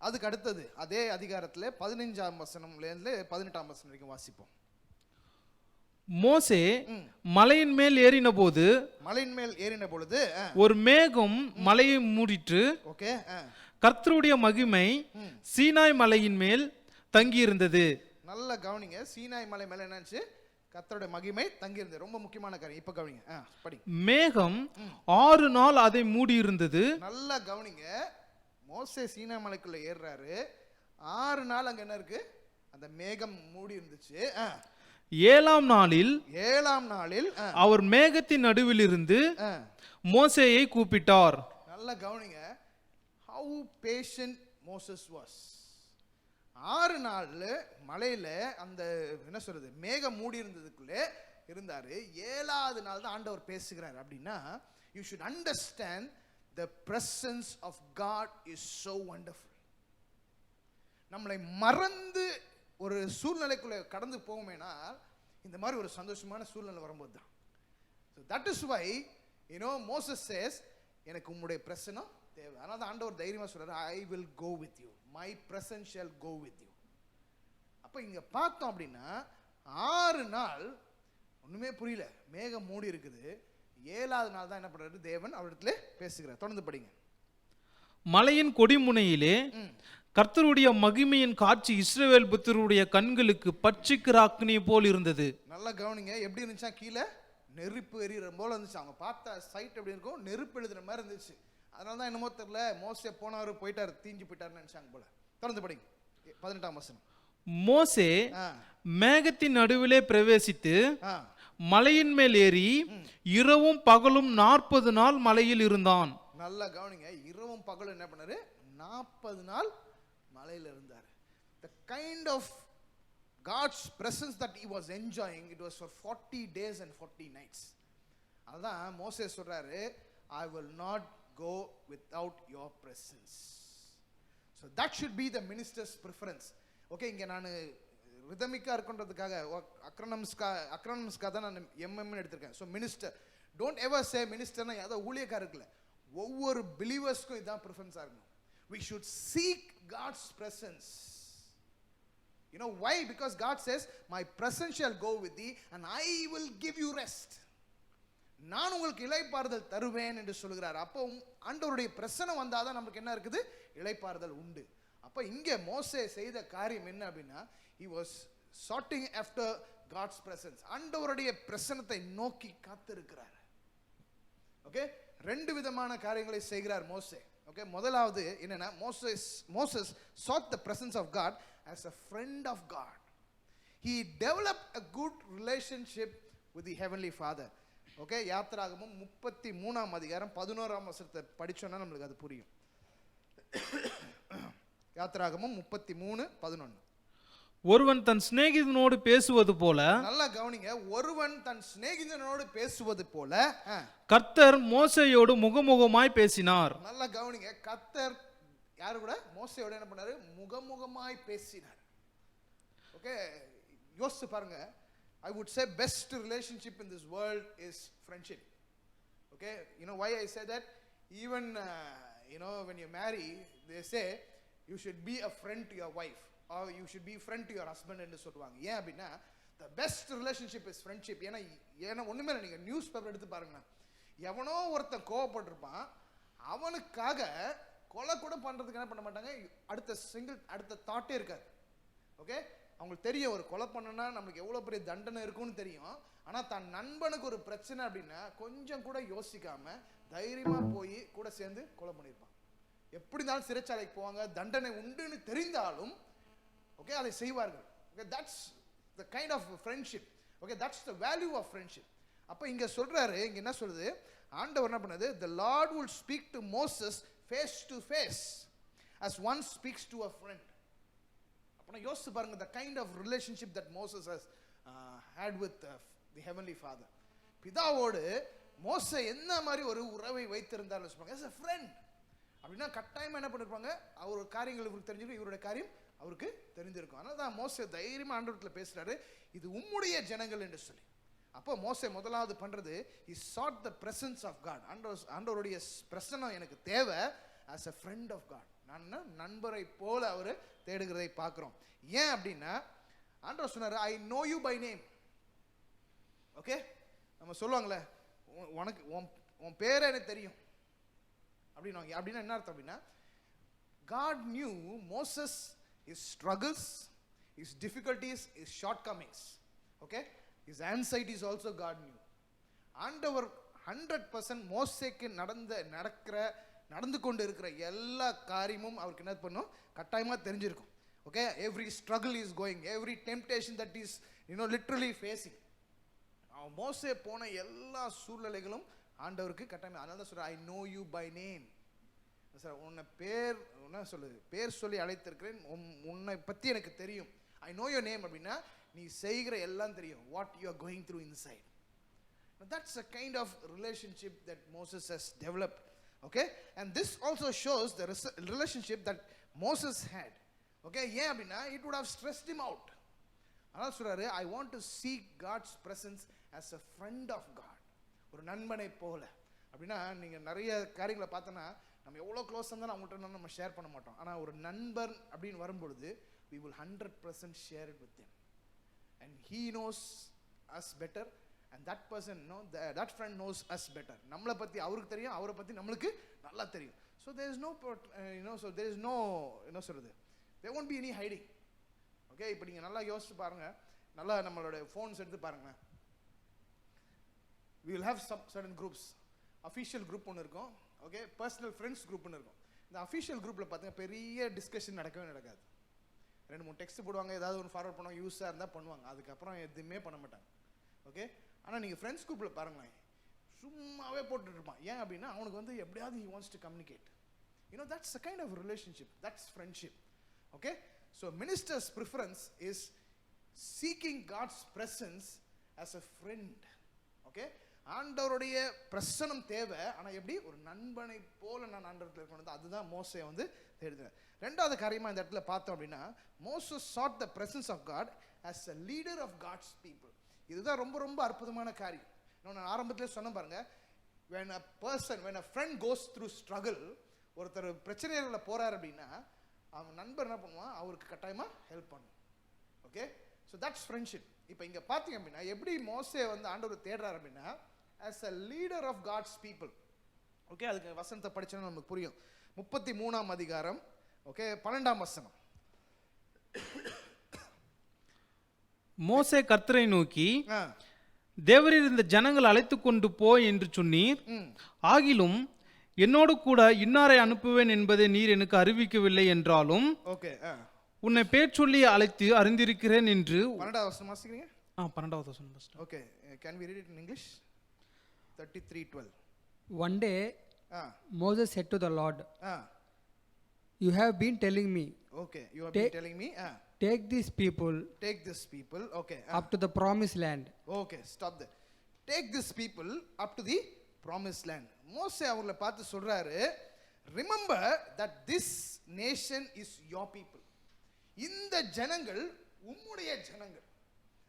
அதுக்கு அடுத்தது அதே அதிகாரத்துல 15ஆம் வசனம்லேருந்து 18ஆம் வசனம் வரைக்கும் வாசிப்போம். மோசே மலையின் மேல் ஏறின போது, மலையின் மேல் ஏறின பொழுது ஒரு மேகம் மலையை மூடிற்று. ஓகே, கர்த்தருடைய மகிமை சீனாய் மலையின் மேல் தங்கி இருந்தது. நல்ல கவனிங்க, சீனாய் மலை மேல என்னாச்சு, கர்த்தருடைய மகிமை தங்கி இருந்தது. ரொம்ப முக்கியமான காரியம், இப்ப கவனிங்க, படி. மேகம் 6 நாள் அதை மூடி இருந்தது. நல்லா கவனிங்க, மோசே சீனா மலைக்குள்ள ஏறுறாரு, 6 நாள் அங்க என்ன இருக்கு, அந்த மேகம் மூடி இருந்துச்சு. 7ஆம் நாளில் அவர் மேகத்தின் நடுவில் இருந்து மோசேயை கூப்பிட்டார். நல்லா கவனிங்க, how patient Moses was. 6 நாள் மலையில அந்த என்ன சொல்றது, மேகம் மூடி இருந்ததுக்குள்ளே இருந்தாரு. 7ஆவது நாள் தான் ஆண்டவர் பேசுகிறார். அப்படின்னா you should understand the presence of God is so wonderful. நம்மளை மறந்து ஒரு சூழ்நிலைக்குள்ள கடந்து போகுமேனா இந்த மாதிரி ஒரு சந்தோஷமான சூழ்நிலை வரும்போது தான். So that is why Moses says, எனக்கு உம்முடைய பிரசன்னம் தேவை. அதனால தான் ஆண்டவர் தைரியமா சொல்றாரு, I will go with you, my presence shall go with you. அப்ப இங்க பார்த்தோம் அப்படின்னா 6 நாள் ஒண்ணுமே புரியல, மேகம் மூடி இருக்குது. 7ஆவது நாள் தான் என்ன பண்றாரு, தேவன் அவரிடத்துல பேசுகிறார். தொடர்ந்து படிங்க. மலையின் கொடிமுனையிலே கர்த்தருடைய மகிமையின் காட்சி இஸ்ரவேல் புத்திரருடைய கண்களுக்கு பட்சிக்கிற அக்னி போல் இருந்தது. நல்லா கவனிங்க, எப்படி இருந்துச்சா, கீழே நெருப்பு எரியுற போல இருந்துச்சு. அவங்க பார்த்த சைட் எப்படி இருக்கும், நெருப்பு எழுதுற மாதிரி இருந்துச்சு. அதனால தான் என்னமோ தெரியல, மோசே போனவர் போயிட்டாரு, தீஞ்சு போயிட்டாருன்னு நினைச்சாங்க போல. தொடர்ந்து படிங்க 18ஆம் வசனம். மோசே மேகத்தின் நடுவிலே பிரவேசித்து மலையின் மேல் ஏறி இரவும் பகலும் 40 நாள் மலையில் இருந்தான். நல்லா கவனிங்க, இரவும் பகலும் என்ன பண்ணாரு, 40 நாள் மலையில் இருந்தார். The kind of God's presence that he was enjoying, it was for 40 days and 40 nights. அதான் மோசே சொல்றாரு, I will not go without your presence. So that should be the minister's preference. Okay, இங்க நான் ரிதமிக்கா இருக்குன்றதுக்காக அக்ரோனிம்ஸ்கா தான் நான் எம்எம்னு எடுத்திருக்கேன். ஸோ மினிஸ்டர், டோன்ட் எவர் சே மினிஸ்டர்னா ஏதோ ஊழியக்காரருக்குல, ஒவ்வொரு பிலீவர்ஸ்க்கும் இதுதான் ப்ரிஃபரன்ஸாக இருக்கணும். We should seek God's presence. You know why? Because God says, my presence shall go with thee and I will give you rest. நான் உங்களுக்கு இளைப்பாறுதல் தருவேன் என்று சொல்கிறார். அப்போ ஆண்டவருடைய பிரசன்னம் வந்தாதான் நமக்கு என்ன இருக்குது, இளைப்பாறுதல் உண்டு. அப்போ இங்கே மோசே செய்த காரியம் என்ன அப்படின்னா, he was soughting after God's presence. ஆண்டவருடைய பிரசன்னத்தை நோக்கி காத்திருக்கிறார். ஓகே, 2 விதமான காரியங்களை செய்கிறார் மோசே. ஓகே, முதலாவது என்னன்னா, Moses sought the presence of God as a friend of God. He developed a good relationship with the heavenly Father. Okay, யாத்ராகமம் 33ஆம் அதிகாரம் 11ஆம் வசனத்தை படிச்சோம்னா நம்மளுக்கு அது புரியும். யாத்திராகமம் 33:11. ஒருவன் தன் சிநேகிதனோடு பேசுவது போல நல்லா கவனிங்க. ஒருவன் தன் சிநேகிதனோடு பேசுவது போல. கர்த்தர் மோசேயோடு முகமுகமாய் பேசினார். நல்லா கவனிங்க. கர்த்தர் யாரு கூட? மோசேயோட என்ன பண்ணாரு? முகமுகமாய் பேசினார். ஓகே, யோசிச்சு பாருங்க. I would say best relationship in this world is friendship. Okay, you know why I say that? Even you know, when you marry, they say you should be a friend to your wife or you should be friend to your husband என்று சொல்லுவாங்க. ஏன் அப்படின்னா the best relationship is friendship. ஏன்னா ஒண்ணுமே இல்லை, நீங்க நியூஸ் பேப்பர் எடுத்து பாருங்க. எவனோ ஒருத்தன் கோவப்பட்டிருப்பான், அவனுக்காக கொலை கூட பண்றதுக்கு என்ன பண்ண மாட்டாங்க, அடுத்த தாட்டே இருக்காது. ஓகே, அவங்களுக்கு தெரியும் ஒரு கொலை பண்ணனா நமக்கு எவ்வளவு பெரிய தண்டனை இருக்கும்னு தெரியும். ஆனா தன் நண்பனுக்கு ஒரு பிரச்சனை அப்படின்னா கொஞ்சம் கூட யோசிக்காம தைரியமா போய் கூட சேர்ந்து கொலை பண்ணிருப்பான். எப்படி இருந்தாலும் சிறைச்சாலைக்கு போவாங்க, தண்டனை உண்டுன்னு தெரிந்தாலும் ஓகே அதை செய்வார்கள். Okay, that's the kind of friendship. Okay, that's the value of friendship. அப்ப இங்க சொல்றாரு, இங்க என்ன சொல்லுது, ஆண்டவர் என்ன பண்ணது, the Lord will speak to Moses face to face as one speaks to a friend. அப்ப யோசிச்சு பாருங்க, the kind of relationship that Moses has had with the heavenly father. பிதாவோடு மோசே என்ன மாதிரி ஒரு உறவை வைத்திருந்தார் சொல்லுவாங்க, as a friend. அப்படின்னா கட்டாயமா என்ன பண்ணிருப்பாங்க, அவர் காரியங்கள் இவருக்கு தெரிஞ்சிருக்கும், இவருடைய காரியம் அவருக்கு தெரிஞ்சிருக்கும். அதனால தான் மோசே தைரியமா ஆண்டவர்கிட்ட பேசுறாரு, இது உம்முடைய ஜனங்கள் என்று சொல்லி. அப்போ மோசே முதலாவது பண்றது, he sought the presence of God. ஆண்டவருடைய பிரசன்னம் எனக்கு தேவை, as a friend of God. நான் நண்பரை போல அவர் தேடுகிறதை பார்க்கிறோம். ஏன் அப்படின்னா ஆண்டவர் சொன்னாரு, I know you by name. Okay, நம்ம சொல்லுவாங்களே, உனக்கு உன் பேரை எனக்கு தெரியும் அப்படின்னா என்ன அர்த்தம் அப்படின்னா, God knew Moses, his struggles, his difficulties, his shortcomings. Okay, his anxieties also God knew. ஆண்டவர் 100% மோசேக்கு நடந்து கொண்டு இருக்கிற எல்லா காரியமும் அவருக்கு என்ன பண்ணும், கட்டாயமா தெரிஞ்சிருக்கும். Okay, every struggle is going, every temptation that is literally facing. மோசே போன எல்லா சூழ்நிலைகளும் ஆண்டவருக்கு கட்டாயமா. அதனால தான் சொல்ற, I know you by name. Sir உன்னை பேர் சொல்லி அழைத்திருக்கிறேன், உன்னை பத்தி எனக்கு தெரியும். I know your name அப்படின்னா நீ செய்கிற எல்லாம் தெரியும், what you are going through inside. That's a kind of relationship that Moses has developed. Okay, and this also shows the relationship that Moses had. Okay, ஏன் அப்படின்னா it would have stressed him out. அதனால சொல்றாரு, I want to seek God's presence as a friend of God. ஒரு நண்பனை போல. அப்படின்னா நீங்க நிறைய காரியங்களை பார்த்தோன்னா நம்ம எவ்வளோ க்ளோஸ் இருந்தாலும் அவங்கள்ட்ட நம்ம ஷேர் பண்ண மாட்டோம். ஆனால் ஒரு நண்பன் அப்படின்னு வரும்பொழுது we will 100% share it with them, and he knows us better, and that person that friend knows us better. நம்மளை பற்றி அவருக்கு தெரியும், அவரை பற்றி நம்மளுக்கு நல்லா தெரியும். So there is no so there is no என்ன சொல்றது, there won't be any hiding. Okay, இப்போ நீங்கள் நல்லா யோசிச்சு பாருங்க, நல்லா நம்மளோட ஃபோன்ஸ் எடுத்து பாருங்களேன். we will have some certain groups. Official group ஒன்று இருக்கும், ஓகே, பர்சனல் ஃப்ரெண்ட்ஸ் குரூப்னு இருக்கும். இந்த அஃபிஷியல் குரூப்பில் பார்த்தீங்கன்னா பெரிய டிஸ்கஷன் நடக்கவே நடக்காது. 2-3 டெக்ஸ்ட் போடுவாங்க, ஏதாவது ஒன்று ஃபார்வர்ட் பண்ணுவாங்க, யூஸாக இருந்தால் பண்ணுவாங்க, அதுக்கப்புறம் எதுவுமே பண்ண மாட்டாங்க. ஓகே, ஆனால் நீங்கள் ஃப்ரெண்ட்ஸ் குரூப்பில் பாருங்களேன், சும்மாவே போட்டுட்டு இருப்பான். ஏன் அப்படின்னா அவனுக்கு எப்படியாவது he wants to communicate. That's a kind of relationship, that's friendship. Okay, so minister's preference is seeking God's presence as a friend. Okay, ஆண்டவருடைய பிரசனம் தேவை, ஆனா எப்படி ஒரு நண்பனை போல நான் ஆண்டவர்கிட்ட இருக்கணும். அதுதான் மோசே தேடுறார். ரெண்டாவது காரியமா இந்த இடத்துல பார்த்தோம் அப்படின்னா, Moses sought the presence of God as a leader of God's people. இதுதான் ரொம்ப ரொம்ப அற்புதமான காரியம். நான் ஆரம்பத்திலே சொன்ன பாருங்க, when a friend goes through struggle, ஒருத்தர் பிரச்சனைகளை போறாரு அப்படின்னா அவன் நண்பர் என்ன பண்ணுவான், அவருக்கு கட்டாயமா ஹெல்ப் பண்ணும். Okay, so that's friendship. இப்போ இங்க பார்த்தீங்க அப்படின்னா எப்படி மோசே ஆண்டவர் தேடுறாரு அப்படின்னா, as a leader of God's people. Okay, அதுக்கு வசனத்தை படிச்சோன்னா நமக்கு புரியும். 33ஆம் அதிகாரம், ஓகே, 12ஆம் வசனம். மோசே கர்த்தரை நோக்கி, தேவரீர் இந்த ஜனங்கள் அழைத்து கொண்டு போய் என்று சொன்னீர், ஆகிலும் என்னோடு கூட இன்னாரை அனுப்புவேன் என்பதை நீர் எனக்கு அறிவிக்கவில்லை என்றாலும் உன்னை பேர் சொல்லி அழைத்து அறிந்திருக்கிறேன் என்று. 12ஆம் வசனம் வாசிக்கிறீங்க? 12ஆவது வசனம். Okay, can we read it in English? 33:12. One day Moses said to the Lord, You have been telling me, Okay, you have been Ta- telling me, take these people take these people, okay. up to the promised land. Okay, stop there. Take these people up to the promised land. மோசே அவங்களை பார்த்து சொல்றாரு, remember that this nation is your people. இந்த ஜனங்கள் உம்முடைய ஜனங்கள்.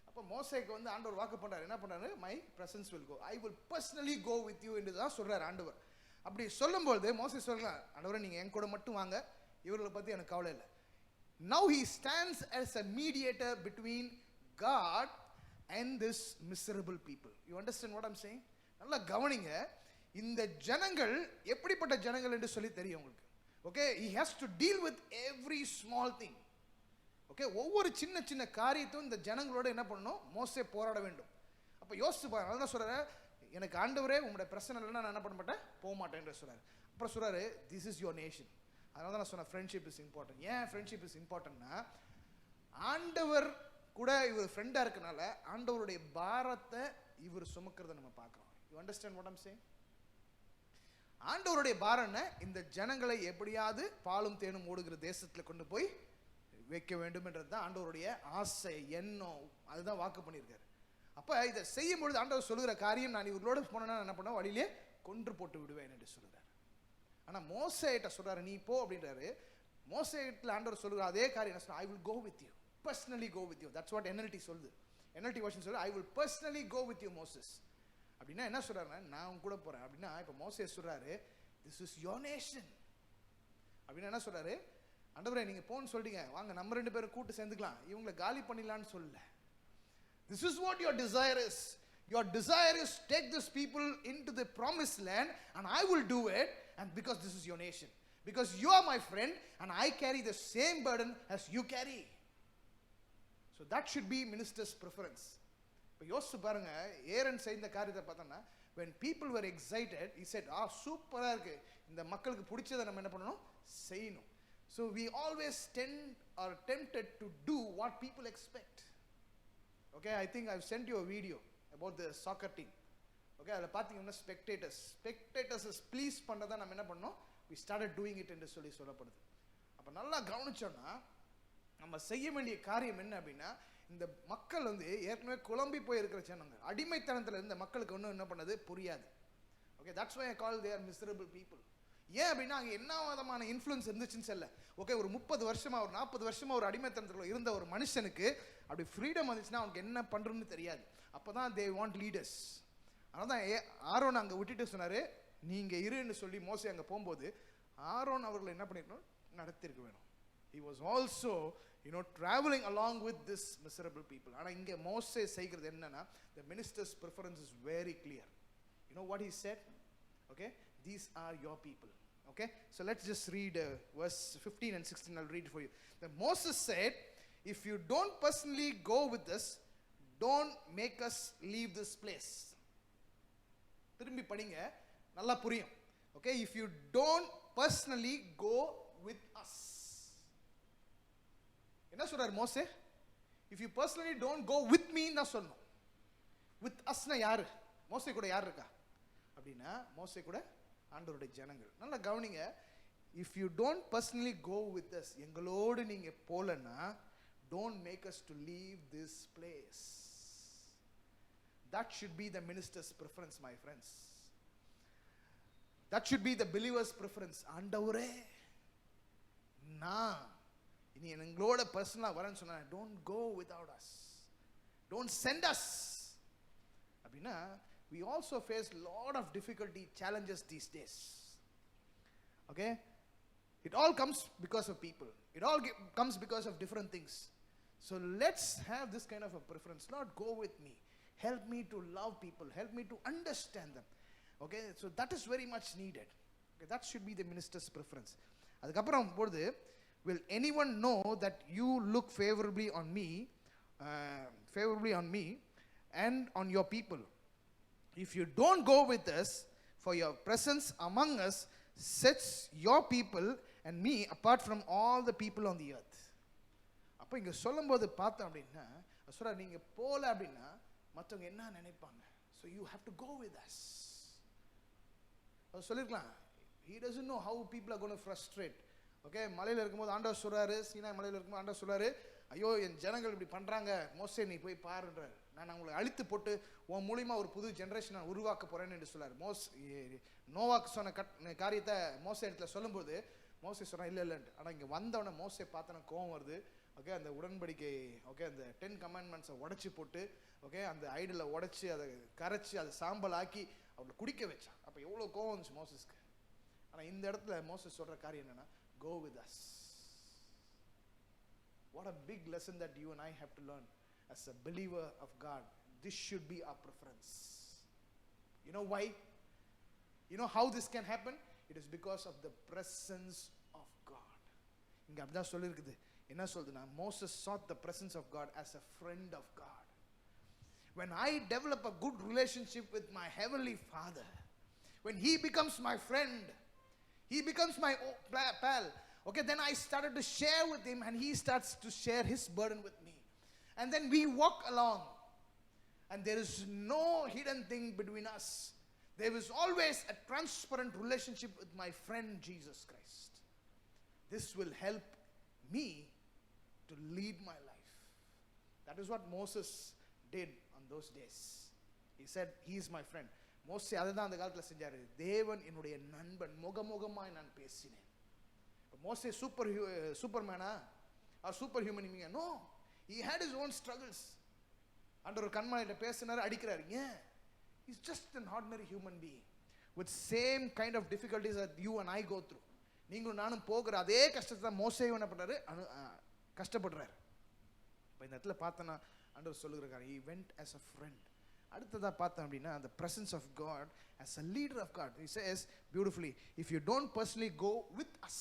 அப்ப மோசேக்கு வந்து ஆண்டவர் வாக்கு பண்றாரு, என்ன பண்றாரு? My presence will go. I will personally go with you என்று தான் சொல்றாரு ஆண்டவர். அப்படி சொல்லும்போது மோசே சொல்றார், ஆண்டவரே நீங்க என் கூட மட்டும் வாங்க, இவர்களை பத்தி எனக்கு கவலை இல்லை. Now he stands as a mediator between God and this miserable people. You understand what I'm saying? நல்லா கவனிங்க, இந்த ஜனங்கள் எப்படிப்பட்ட ஜனங்கள் என்று சொல்லி தெரியும் உங்களுக்கு. Okay, he has to deal with every small thing. Okay, ஒவ்வொரு சின்ன சின்ன காரியத்தையும் இந்த ஜனங்களோட என்ன பண்ணணும்? மோசே போராட வேண்டும். அப்ப யோசிச்சு பாருங்க, அதான் சொல்றாரு, எனக்கு ஆண்டவரே உங்களுடைய பிரச்சனை இல்லைன்னா நான் என்ன பண்ண மாட்டேன், போக மாட்டேன் என்று சொல்றாரு. அப்புறம் சொல்றாரு, திஸ் இஸ் யுவர் நேஷன். அதனால தான் நான் சொன்னேன் ஃப்ரெண்ட்ஷிப் இஸ் இம்பார்ட்டன்ட். ஏன் ஃப்ரெண்ட்ஷிப் இஸ் இம்பார்ட்டன்ட்னா, ஆண்டவர் கூட இவர் ஃப்ரெண்டா இருக்கனால ஆண்டவருடைய பாரத்தை இவர் சுமக்கிறத நம்ம பார்க்கிறோம். You understand what I'm saying? ஆண்டவருடைய பாரம் என்ன? இந்த ஜனங்களை எப்படியாவது பாலும் தேனும் ஓடுகிற தேசத்துல கொண்டு போய் வைக்க வேண்டும் என்றது தான் ஆண்டவருடைய ஆசை, எண்ணம். அதுதான் வாக்கு பண்ணியிருக்காரு. அப்ப இதை செய்யும் பொழுது ஆண்டவர் சொல்லுகிற காரியம், நான் இவர்களோட போனேன்னா என்ன பண்ண, வழியிலே கொன்று போட்டு விடுவேன் என்று சொல்லுறாரு. ஆனா மோசேட்ட சொல்றாரு, நீ போ அப்படின்றாரு. மோசேட்ட ஆண்டவர் சொல்லுகிற அதே காரியம் என்ன சொல்றாரு? I will go with you, personally go with you. That's what NLT சொல்லுது. NLT version சொல்லுது, I will personally go with you Moses. அப்படின்னா என்ன சொல்றாருன்னா, நான் உன் கூட போறேன். அப்படின்னா இப்ப மோசே சொல்றாரு, this is your nation. அப்படின்னா என்ன சொல்றாரு? ஆண்டவரே நீங்க போன்னு சொல்றீங்க, வாங்க நம்ம ரெண்டு பேரும் கூட்டு சேர்ந்துக்கலாம், இவங்களை காலி பண்ணிடலான்னு சொல்லல. This is what your desire is. Your desire is take these people into the promised land and I will do it, and because this is your nation, because you are my friend and I carry the same burden as you carry. So that should be minister's preference. இப்போ யோசிச்சு பாருங்க, ஏரன் செய்த காரியத்தை பார்த்தோம்னா, when people were excited, he said, சூப்பரா இருக்கு, இந்த மக்களுக்கு பிடிச்சதை நம்ம என்ன பண்ணணும், செய்யணும். So we always are tempted to do what people expect. Okay, I think I've sent you a video about the soccer team. Okay, அதில் பார்த்தீங்கன்னா ஸ்பெக்டேட்டர்ஸ் ப்ளீஸ் பண்ணுறதா நம்ம என்ன பண்ணோம், we started doing it என்று சொல்லப்படுது. அப்போ நல்லா கவனிச்சோன்னா, நம்ம செய்ய வேண்டிய காரியம் என்ன அப்படின்னா, இந்த மக்கள் வந்து ஏற்கனவே குழம்பி போய் இருக்கிற ஜனங்கள், அடிமைத்தனத்தில் இருந்த மக்களுக்கு ஒன்றும் என்ன பண்ணது புரியாது. Okay, that's why I call they are miserable people. ஏன் அப்படின்னா அங்கே என்ன விதமான இன்ஃப்ளூயன்ஸ் இருந்துச்சுன்னு சொல்ல. ஓகே, ஒரு 30 வருஷமா ஒரு 40 வருஷமா ஒரு அடிமைத்தனத்தில் இருந்த ஒரு மனுஷனுக்கு அப்படி ஃப்ரீடம் வந்துச்சுன்னா அவனுக்கு என்ன பண்ணுறதுன்னு தெரியாது. அப்போ தான் தே வாண்ட் லீடர்ஸ். அதனால தான் ஆரோன் அங்கே விட்டுட்டு சொன்னார், நீங்கள் இருன்னு சொல்லி மோசே அங்கே போகும்போது ஆரோன் அவர்களை என்ன பண்ணிருக்கணும், நடத்திருக்க வேணும். He was also, traveling along with this miserable people. ஆனா இங்க மோசே செய்கிறது என்னன்னா, the minister's preference is very clear. You know what he said? Okay, these are your people. Okay, so let's just read verse 15 and 16. I'll read it for you. Then Moses said, if you don't personally go with us, don't make us leave this place. திரும்பி படிங்க, நல்லா புரியும். Okay, if you don't personally go with us. என்ன சொல்றார் மோசே? If you personally don't go with me னா சொல்லணும். With us னா யாரு? மோசே கூட யார் இருக்கா அப்படின்னா, மோசே கூட ஆண்டவருடைய ஜனங்கள். நல்லா கவனிங்க, if you don't personally go with us, எங்களோடு நீங்க போலன்னா, don't make us to leave this place. That should be the minister's preference, my friends. That should be the believer's preference. ஆண்டவரே நான் இனி எங்களோட பர்சனலாக வரேன்னு சொன்னா, don't go without us, don't send us அப்படின்னா, we also face lot of difficulty, challenges these days. Okay, it all comes because of people, it all comes because of different things. So let's have this kind of a preference. Lord, go with me, help me to love people, help me to understand them. Okay, so that is very much needed. Okay, that should be the minister's preference. அதுக்கப்புறம் போது, will anyone know that you look favorably on me and on your people? If you don't go with us, for your presence among us sets your people and me apart from all the people on the earth. அப்போ இங்க சொல்லும்போது பார்த்தோம் அப்படின்னா, சொல்ற நீங்க போல அப்படின்னா மற்றவங்க என்ன நினைப்பாங்க. So you have to go with us. சொல்லிருக்கலாம், he doesn't know how people are going to frustrate okay, மலையில் இருக்கும்போது ஆண்டவர் சொல்றாரு, சீனாய் மலையில் இருக்கும்போது ஆண்டவர் சொல்றாரு, ஐயோ என் ஜனங்கள் இப்படி பண்றாங்க, மோசே நீ போய் பாருன்றாரு. நான் அவங்களை அழித்து போட்டு உன் மூலியமா ஒரு புது ஜெனரேஷன் நான் உருவாக்க போறேன்னு என்று சொல்றாரு. நோவாக்கு சொன்ன காரியத்தை மோசே இடத்துல சொல்லும்போது மோசே சொல்றான் இல்லை இல்லைன்ட்டு. ஆனால் இங்கே வந்தவனை மோசே பார்த்தன கோவம் வருது. ஓகே, அந்த உடன்படிக்கை, ஓகே, அந்த 10 commandments உடைச்சி போட்டு, ஓகே, அந்த ஐடலை உடைச்சி அதை கரைச்சி அதை சாம்பல் ஆக்கி அவங்களை குடிக்க வச்சான். அப்போ எவ்வளோ கோவம் வந்துச்சு மோசஸ்க்கு. ஆனால் இந்த இடத்துல மோசஸ் சொல்ற காரியம் என்னன்னா, go with us. What a big lesson that you and I have to learn as a believer of God. This should be our preference. You know why? You know how this can happen? It is because of the presence of God. இங்க அப்படிதான் சொல்லிருக்குது. என்ன சொல்லுதுன்னா, Moses sought the presence of God as a friend of God. When I develop a good relationship with my heavenly Father, when he becomes my friend, he becomes my pal, okay, then I started to share with him and he starts to share his burden with me. And then we walk along and there is no hidden thing between us. There is always a transparent relationship with my friend Jesus Christ. This will help me to lead my life. That is what Moses did on those days. He said, he is my friend. மோசே அதுதான் அந்த காலத்தில் செஞ்சாரு. தேவன் என்னுடைய நண்பன், முகமுகமாய் நான் பேசினேன். மோசே சூப்பர்மேனா or super human being? No, he had his own struggles. ஆண்டவர் கண்மலையிட்ட பேசினாரு, அடிக்கிறாரு. ஏன்? He's just an ordinary human being with same kind of difficulties that you and I go through. நீங்களும் நானும் போகிற அதே கஷ்டத்தை தான் மோசே என்ன பண்றாரு, கஷ்டப்படுறாரு. இப்போ இந்த இடத்துல பார்த்தோன்னா ஆண்டவர் சொல்லுகிறார், he went as a friend. அடுத்ததா பார்த்தோம் அப்படின்னா, the presence of God as a leader of God. He says beautifully, if you don't personally go with us,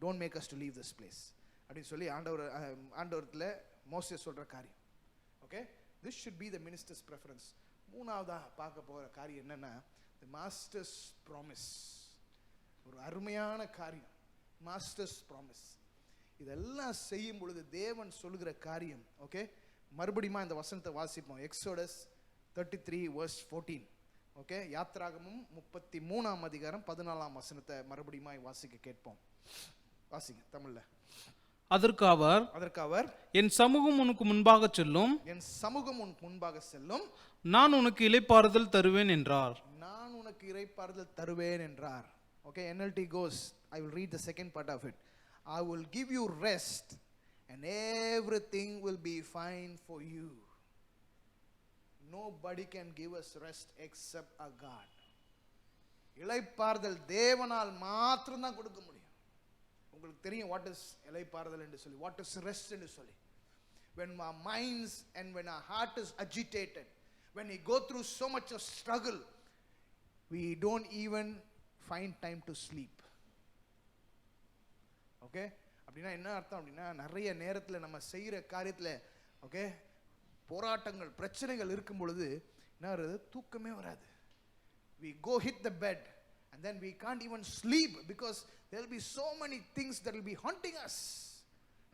don't make us to leave this place அப்படின்னு சொல்லி ஆண்டவரத்தில் மோசே சொல்ற காரியம். Okay, this should be the minister's preference. மூணாவதா பார்க்க போகிற காரியம் என்னன்னா, the master's promise. ஒரு அருமையான காரியம், மாஸ்டர்ஸ் ப்ராமிஸ். இதெல்லாம் செய்யும் பொழுது தேவன் சொல்லுகிற காரியம். ஓகே, மறுபடியும் இந்த வசனத்தை வாசிப்போம். எக்ஸோடஸ் 33:14. ஓகே, யாத்ராகமும் 33ஆம் அதிகாரம் 14ஆம் வசனத்தை மறுபடியும் வாசிக்க கேட்போம். வாசிங்க தமிழ்ல. அதற்கு அவர் என் சமூகம் உனக்கு முன்பாக செல்லும், என் சமூகம் உனக்கு முன்பாக செல்லும், நான் உனக்கு இளைப்பாறுதல் தருவேன் என்றார். நான் உனக்கு இளைப்பாறுதல் தருவேன் என்றார். Okay, NLT goes, I will read the second part of it. I will give you rest and everything will be fine for you. Nobody can give us rest except our God. இளைப்பாறுதல் தேவனால் மாத்திரம் தான் கொடுக்க முடியும். உங்களுக்கு தெரியும் what is இளைப்பாறுதல் என்று சொல்லி, what is rest என்று சொல்லி. When our minds and when our heart is agitated, when we go through so much of struggle, we don't even find time to sleep. Okay, அப்படின்னா என்ன அர்த்தம் அப்படின்னா, நிறைய நேரத்தில் நம்ம செய்கிற காரியத்தில் ஓகே போராட்டங்கள் பிரச்சனைகள் இருக்கும் பொழுது என்ன வருது, தூக்கமே வராது. we go hit the bed and then we can't even sleep because there will be so many things that will be haunting us.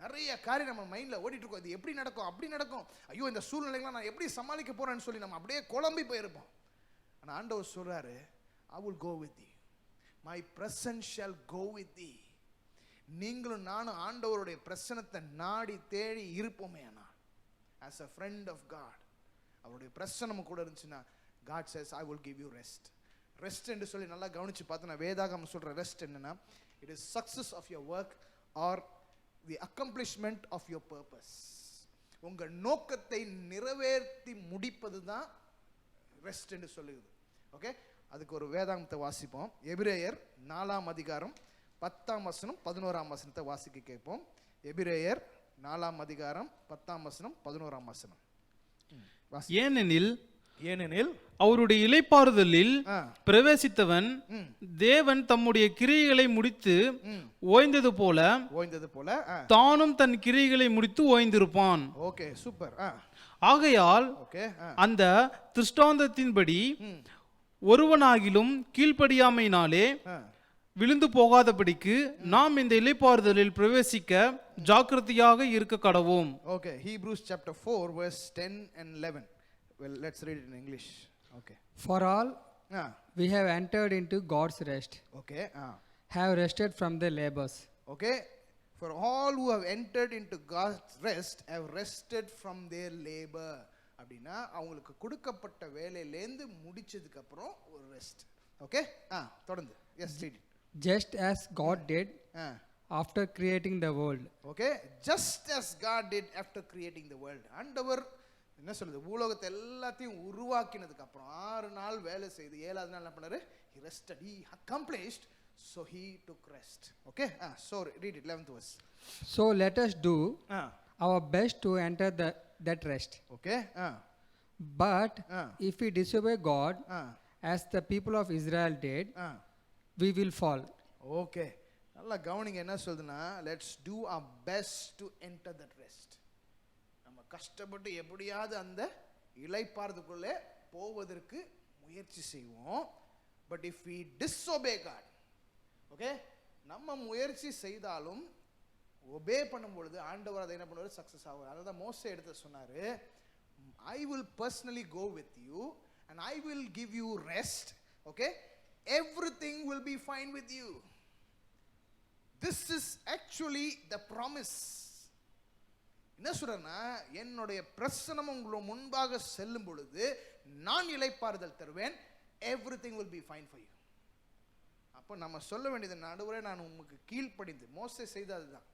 நிறைய காரியம் நம்ம மைண்டில் ஓடிட்டு இருக்கோம். இது எப்படி நடக்கும், அப்படி நடக்கும், ஐயோ இந்த சூழ்நிலைகளை நான் எப்படி சமாளிக்க போறேன்னு சொல்லி நம்ம அப்படியே குழம்பி போயிருப்போம். ஆனால் ஆண்டவர் சொல்றாரு, I will go with thee. My presence shall go with thee. நீங்களும் நானும் ஆண்டவருடைய பிரசன்னத்தை நாடி தேடி இருப்போமே. ஆனால் as a friend of God, அவருடைய பிரசன்னம் கூட இருந்துச்சுன்னா, God says I will give you rest. Rest என்று சொல்லி நல்லா கவனிச்சு பார்த்தோன்னா, வேதாகமம் சொல்ற ரெஸ்ட் என்னன்னா, it is success of your work or the accomplishment of your purpose. உங்க நோக்கத்தை நிறைவேற்றி முடிப்பது தான் ரெஸ்ட் என்று சொல்லுது. ஓகே, அதுக்கு ஒரு வேதாகமத்தை வாசிப்போம். எபிரேயர் 4ஆம் அதிகாரம் 10ஆம் வசனம் 11ஆம் வசனத்தை வாசிக்க கேட்போம். எபிரேயர் 4ஆம் அதிகாரம் 10ஆம் வசனம் 11ஆம் வசனம். ஏனெனில் அவருடைய இளைப்பாறுதலில் பிரவேசித்தவன் தேவன் தம்முடைய கிரியைகளை முடித்து ஓய்ந்தது போல தானும் தன் கிரியைகளை முடித்து ஓய்ந்திருப்பான். Okay, super. ஆகையால் அந்த திருஷ்டாந்தத்தின்படி ஒருவனாகிலும் கீழ்ப்படியாமையினாலே விழுந்து போகாதபடிக்கு நாம் இந்த இளைப்பாறுதலில் பிரவேசிக்க ஜாக்கிரதையாக இருக்க கடவோம். Okay, Hebrews chapter 4 verse 10 and 11. Well, let's read it in English. Okay. For all we have entered into God's rest. Okay. have rested from their labors. Okay, for all who have entered into God's rest have rested from their labor. அப்படின்னா அவங்களுக்கு கொடுக்கப்பட்ட வேலையிலேருந்து முடிச்சதுக்கு அப்புறம் ஒரு ரெஸ்ட். ஓகே, தொடர்ந்து. Yes, read it. Just as God did after creating the world. Okay, just as God did after creating the world. ஆண்டவர் என்ன சொல்லுது, பூலோகத்தை எல்லாத்தையும் உருவாக்கினதுக்கு அப்புறம் 6 நாள் வேலை செய்து 7வது நாள் என்ன பண்ணாரு? He rested, he accomplished, so he took rest. Okay, so read it, 11th verse. So let us do our best to enter that rest. Okay, But if we disobey God as the people of Israel did, we will fall. Okay, நல்லா கவனிங்க என்ன சொல்லுதுன்னா, let's do our best to enter that rest. நம்ம கஷ்டப்பட்டு எப்படியாவது அந்த இளைப்பாறுதலுக்குள்ளே போவதற்கு முயற்சி செய்வோம். But if we disobey God, okay, நம்ம முயற்சி செய்தாலும் ஒபே பண்ணும் பொழுது ஆண்டவர் அதை என்ன பண்ணுவார்? சக்ஸஸ் ஆகும். அதனால தான் மோசே எடுத்து சொன்னாரு, I will personally go with you and I will give you rest. Okay, everything will be fine with you. This is actually the promise. என்ன சொல்றேன்னா, என்னுடைய பிரசன்னம் உங்களுக்கு முன்பாக செல்லும் பொழுது நான் இளைப்பாறுதல் தருவேன். everything will be fine for you. அப்போ நம்ம சொல்ல வேண்டியது, நடுவரே நான் உமக்கு கீழ்ப்படிந்து, மோசே செய்ததுதான்.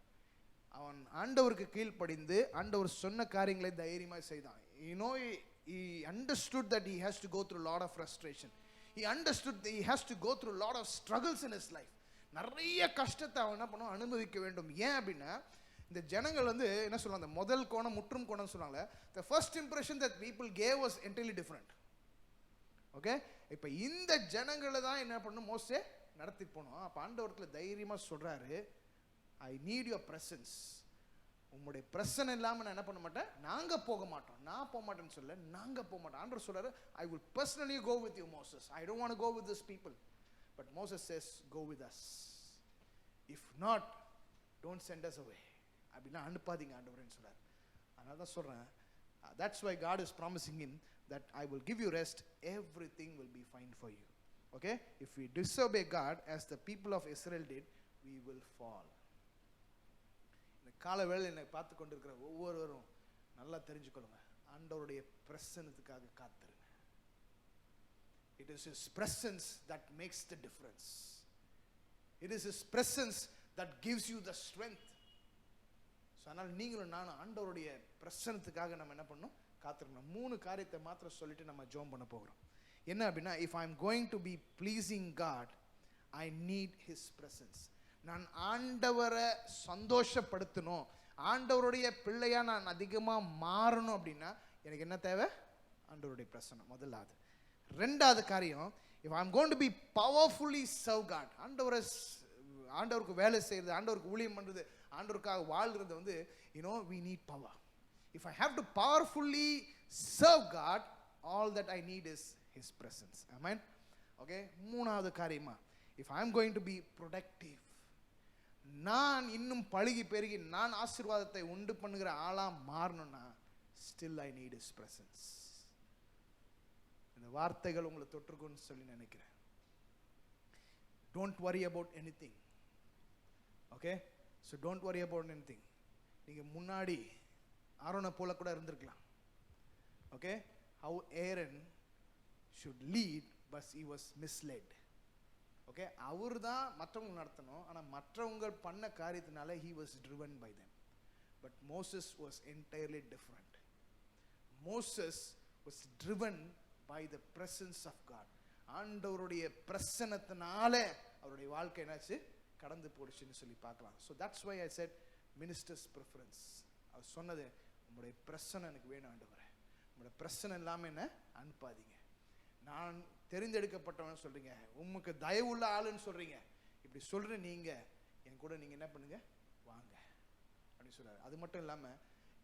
அவன் ஆண்டவருக்கு கீழ்ப்படிந்து ஆண்டவர் சொன்ன காரியங்களை தைரியமாக செய்தான். You know, he understood that he has to go through a lot of frustration. He understood that he has to go through a lot of struggles in his life. நிறைய கஷ்டத்தை அவன் என்ன பண்ணுவான்? அனுபவிக்க வேண்டும். ஏன் அப்படின்னா, இந்த ஜனங்கள் வந்து என்ன சொல்லுவாங்க, அந்த முதல் கோணம் முற்றும் கோணம் சொல்லுவாங்க. The first impression that people gave was entirely different. Okay, இப்போ இந்த ஜனங்களை தான் என்ன பண்ணணும்? மோசே நடத்தி போனோம். அப்போ ஆண்டவரத்தில் தைரியமாக சொல்கிறாரு, ஐ நீட் யுவர் ப்ரெசன்ஸ். உங்களுடைய பிரசனை இல்லாமல் நான் என்ன பண்ண மாட்டேன்? நாங்கள் போக மாட்டோம். நான் போக மாட்டேன்னு சொல்ல, நாங்கள் போக மாட்டோம். ஆண்டவர் சொல்கிறாரு, I will personally go with you Moses. I don't want to go with this people, but Moses says go with us. If not, don't send us away. அப்படின்னா அனுப்பாதீங்க ஆண்டவரேன்னு சொல்கிறார். அதனால தான் சொல்கிறேன், that's why God is promising him that I will give you rest, everything will be fine for you. Okay, if we disobey God as the people of Israel did, we will fall. இந்த கால வேளையில் என்னை பார்த்து கொண்டிருக்கிற ஒவ்வொருவரும் நல்லா தெரிஞ்சுக்கொள்ளுங்க, ஆண்டவருடைய பிரசன்னத்துக்காக காத்திருங்க. It is his presence that makes the difference. It is his presence that gives you the strength. So அதனால் நீங்களும் நானும் ஆண்டவருடைய பிரசன்னத்துக்காக நம்ம என்ன பண்ணணும்? காத்திருக்கணும். 3 காரியத்தை மாத்திரம் சொல்லிட்டு நம்ம ஜெபம் பண்ண போகிறோம். என்ன அப்படின்னா, if I am going to be pleasing God, I need his presence. நான் ஆண்டவரை சந்தோஷப்படுத்தணும், ஆண்டவருடைய பிள்ளையா நான் அதிகமாக மாறணும் அப்படின்னா எனக்கு என்ன தேவை? ஆண்டவருடைய பிரசன்னம் முதலாவது. 2வது காரியம், if I am going to be powerfully serve God, ஆண்டவருக்கு வேலை செய்கிறது, ஆண்டவருக்கு ஊழியம் பண்ணுறது, ஆண்டவருக்காக வாழ்கிறது வந்து, you know, we need power. If I have to powerfully serve God, all that I need is his presence. Amen. Okay, 3வது காரியமா, if I am going to be productive, நான் இன்னும் பழுகி பெருகி நான் ஆசீர்வாதத்தை உண்டு பண்ணுகிற ஆளா மாறணும்னா, still I need his presence. இந்த வார்த்தைகள் உங்களை தொற்றுக்குன்னு சொல்லி நினைக்கிறேன். Don't worry about anything. Okay, so don't worry about anything. நீங்க முன்னாடி ஆரோனை போல கூட இருந்திருக்கலாம். Okay, how Aaron should lead but he was misled. Okay, அவர் தான் மற்றவங்க நடத்தணும், ஆனால் மற்றவங்க பண்ண காரியத்தினால he was driven by them. But Moses was entirely different. Moses was driven by the presence of God. ஆண்டவருடைய பிரசன்னத்தினால அவருடைய வாழ்க்கை என்னாச்சு? கடந்து போடுச்சுன்னு சொல்லி பார்க்கலாம். So that's why I said minister's preference. அவர் சொன்னது, உங்களுடைய பிரசனை எனக்கு வேணும் ஆண்டவரே, உங்களுடைய பிரசனை இல்லாமல் என்ன அனுப்பாதீங்க. நான் தெரிந்தெடுக்கப்பட்டவன்னு சொல்கிறீங்க, உமக்கு தயவுள்ள ஆளுன்னு சொல்கிறீங்க, இப்படி சொல்கிற நீங்கள் என் கூட நீங்கள் என்ன பண்ணுங்க, வாங்க அப்படின்னு சொல்கிறார். அது மட்டும் இல்லாமல்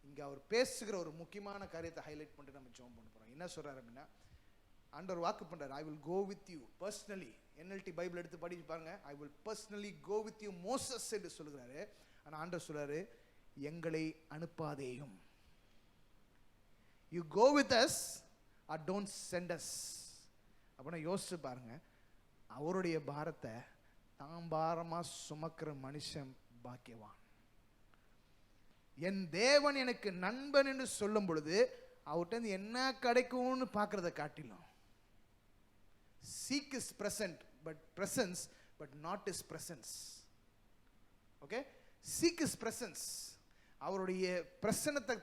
இங்கே அவர் பேசுகிற ஒரு முக்கியமான காரியத்தை ஹைலைட் பண்ணிட்டு நம்ம ஜெபம் பண்ண போகிறோம். என்ன சொல்கிறார் அப்படின்னா, ஆண்டவர் வாக்கு பண்ணுறார், I will go with you personally. NLT Bible எடுத்து படிச்சு பாருங்க, I will personally go with you Moses என்று சொல்கிறாரு. ஆனால் ஆண்டவர் சொல்கிறாரு, எங்களை அனுப்பாதேயும். You go with us or don't send us. அப்படின்னா யோசிச்சு பாருங்க, அவருடைய பாரத்தை தாம்பாரமா சுமக்கிற மனுஷன் பாக்கியவான். என் தேவன் எனக்கு நண்பன் என்று சொல்லும் பொழுது அவர்கிட்ட என்ன கிடைக்கும்னு பார்க்கறத காட்டிலும் seek his presence but not his presence. Okay, seek his presence. அவருடைய பிரசன்னத்தை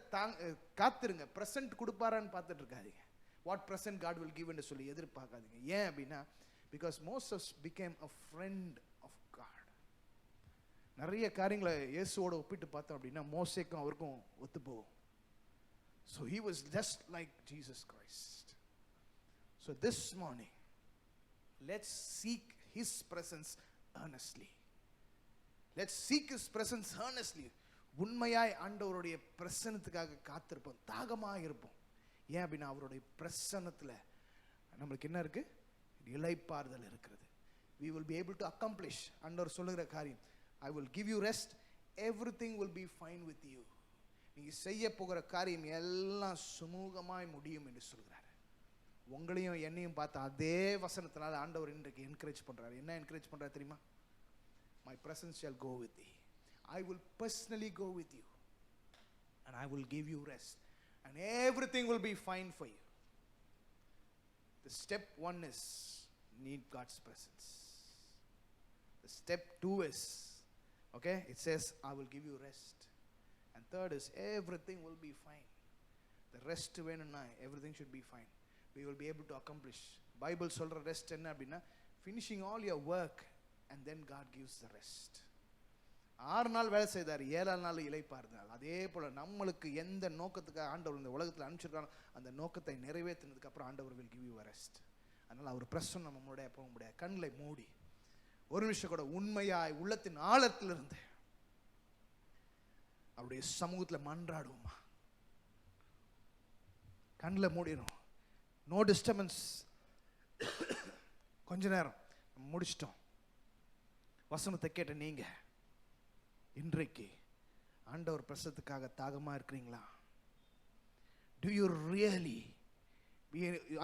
காத்துருங்க. பிரசன்ட் கொடுப்பாரான்னு பார்த்துட்டு இருக்காதீங்க. What present God will give என்று சொல்லி எதிர்பார்க்காதீங்க. ஏன் அப்படின்னா because Moses became a friend of God. நிறைய காரியங்களை இயேசுவோட ஒப்பிட்டு பார்த்தோம் அப்படின்னா மோசேக்கும் அவருக்கும் ஒத்து போகும். So he was just like Jesus Christ. So this morning, let's seek his presence earnestly. Let's seek his presence earnestly. உண்மையாய் ஆண்டவருடைய பிரசன்னத்துக்காக காத்திருப்போம், தாகமாக இருப்போம். ஏன் அப்படின்னா அவருடைய பிரசன்னத்தில் நம்மளுக்கு என்ன இருக்கு? இளைப்பாறுதல் இருக்கிறது. We will be able to accomplish. ஆண்டவர் சொல்லுகிற காரியம், I will give you rest, everything will be fine with you. நீங்க செய்ய போகிற காரியம் எல்லாம் சுமூகமாய் முடியும் என்று சொல்கிறார். உங்களையும் என்னையும் பார்த்து அதே வசனத்தினால ஆண்டவர் இன்றைக்கு என்கரேஜ் பண்றாரு. என்ன என்கரேஜ் பண்றாரு தெரியுமா? My presence shall go with thee. I will personally go with you and I will give you rest and everything will be fine for you. The step 1 is need God's presence. The step 2 is, okay, it says I will give you rest. And third is everything will be fine. The rest வேணும்னா everything should be fine. We will be able to accomplish. Bible சொல்ற rest என்ன அப்படின்னா finishing all your work and then God gives the rest. 6 நாள் வேலை செய்தார், 7ஆம் நாள் இளைப்பாறுதல். அதே போல நம்மளுக்கு எந்த நோக்கத்துக்காக ஆண்டவர் இந்த உலகத்தில் அனுப்பிச்சிருக்காங்க அந்த நோக்கத்தை நிறைவேற்றினதுக்கு அப்புறம் ஆண்டவர் will give you a rest. அதனால அவர் பிரசன்னம் நம்மளுடைய போக முடியாது. கண்களை மூடி ஒரு நிமிஷம் கூட உண்மையாய் உள்ளத்தின் ஆழத்திலிருந்து அவருடைய சமூகத்தில் மன்றாடுவோமா? கண்ணில் மூடிடும். No disturbance. கொஞ்ச நேரம் முடிச்சிட்டோம். வசனத்தை கேட்ட நீங்க இன்றைக்கு ஆண்டவர் பிரசன்னத்துக்காக தாகமா இருக்கிறீங்களா? Do you really,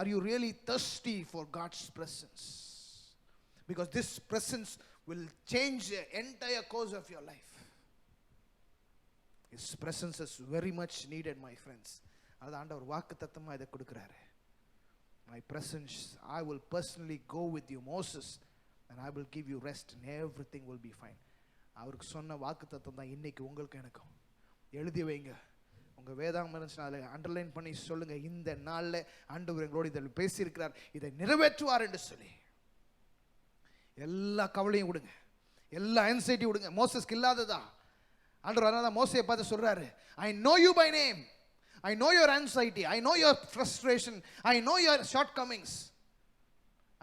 are you really thirsty for God's presence? Because this presence will change the entire course of your life. His presence is very much needed, my friends. அதான் ஆண்டவர் வாக்குத்தத்தமா இதை கொடுக்கிறாரு. My presence, I will personally go with you, Moses, and I will give you rest and everything will be fine. அவருக்கு சொன்ன வாக்குத்தத்தம் தான் இன்னைக்கு உங்களுக்கு எனக்கும். எழுதி வைங்க. உங்க வேதாகமம் இருந்துச்சுன்னா அதில் அண்டர்லைன் பண்ணி சொல்லுங்க, இந்த நாளில் ஆண்டவர் எங்களோடு இதில் பேசியிருக்கிறார், இதை நிறைவேற்றுவார் என்று சொல்லி. எல்லா கவலையும் விடுங்க, எல்லா ஆன்சைட்டி விடுங்க. மோசஸ்க்கு இல்லாததா? ஆண்டவர் அதனால மோசையை பார்த்து சொல்றாரு, I know you by name. I know your anxiety. I know your frustration. I know your shortcomings.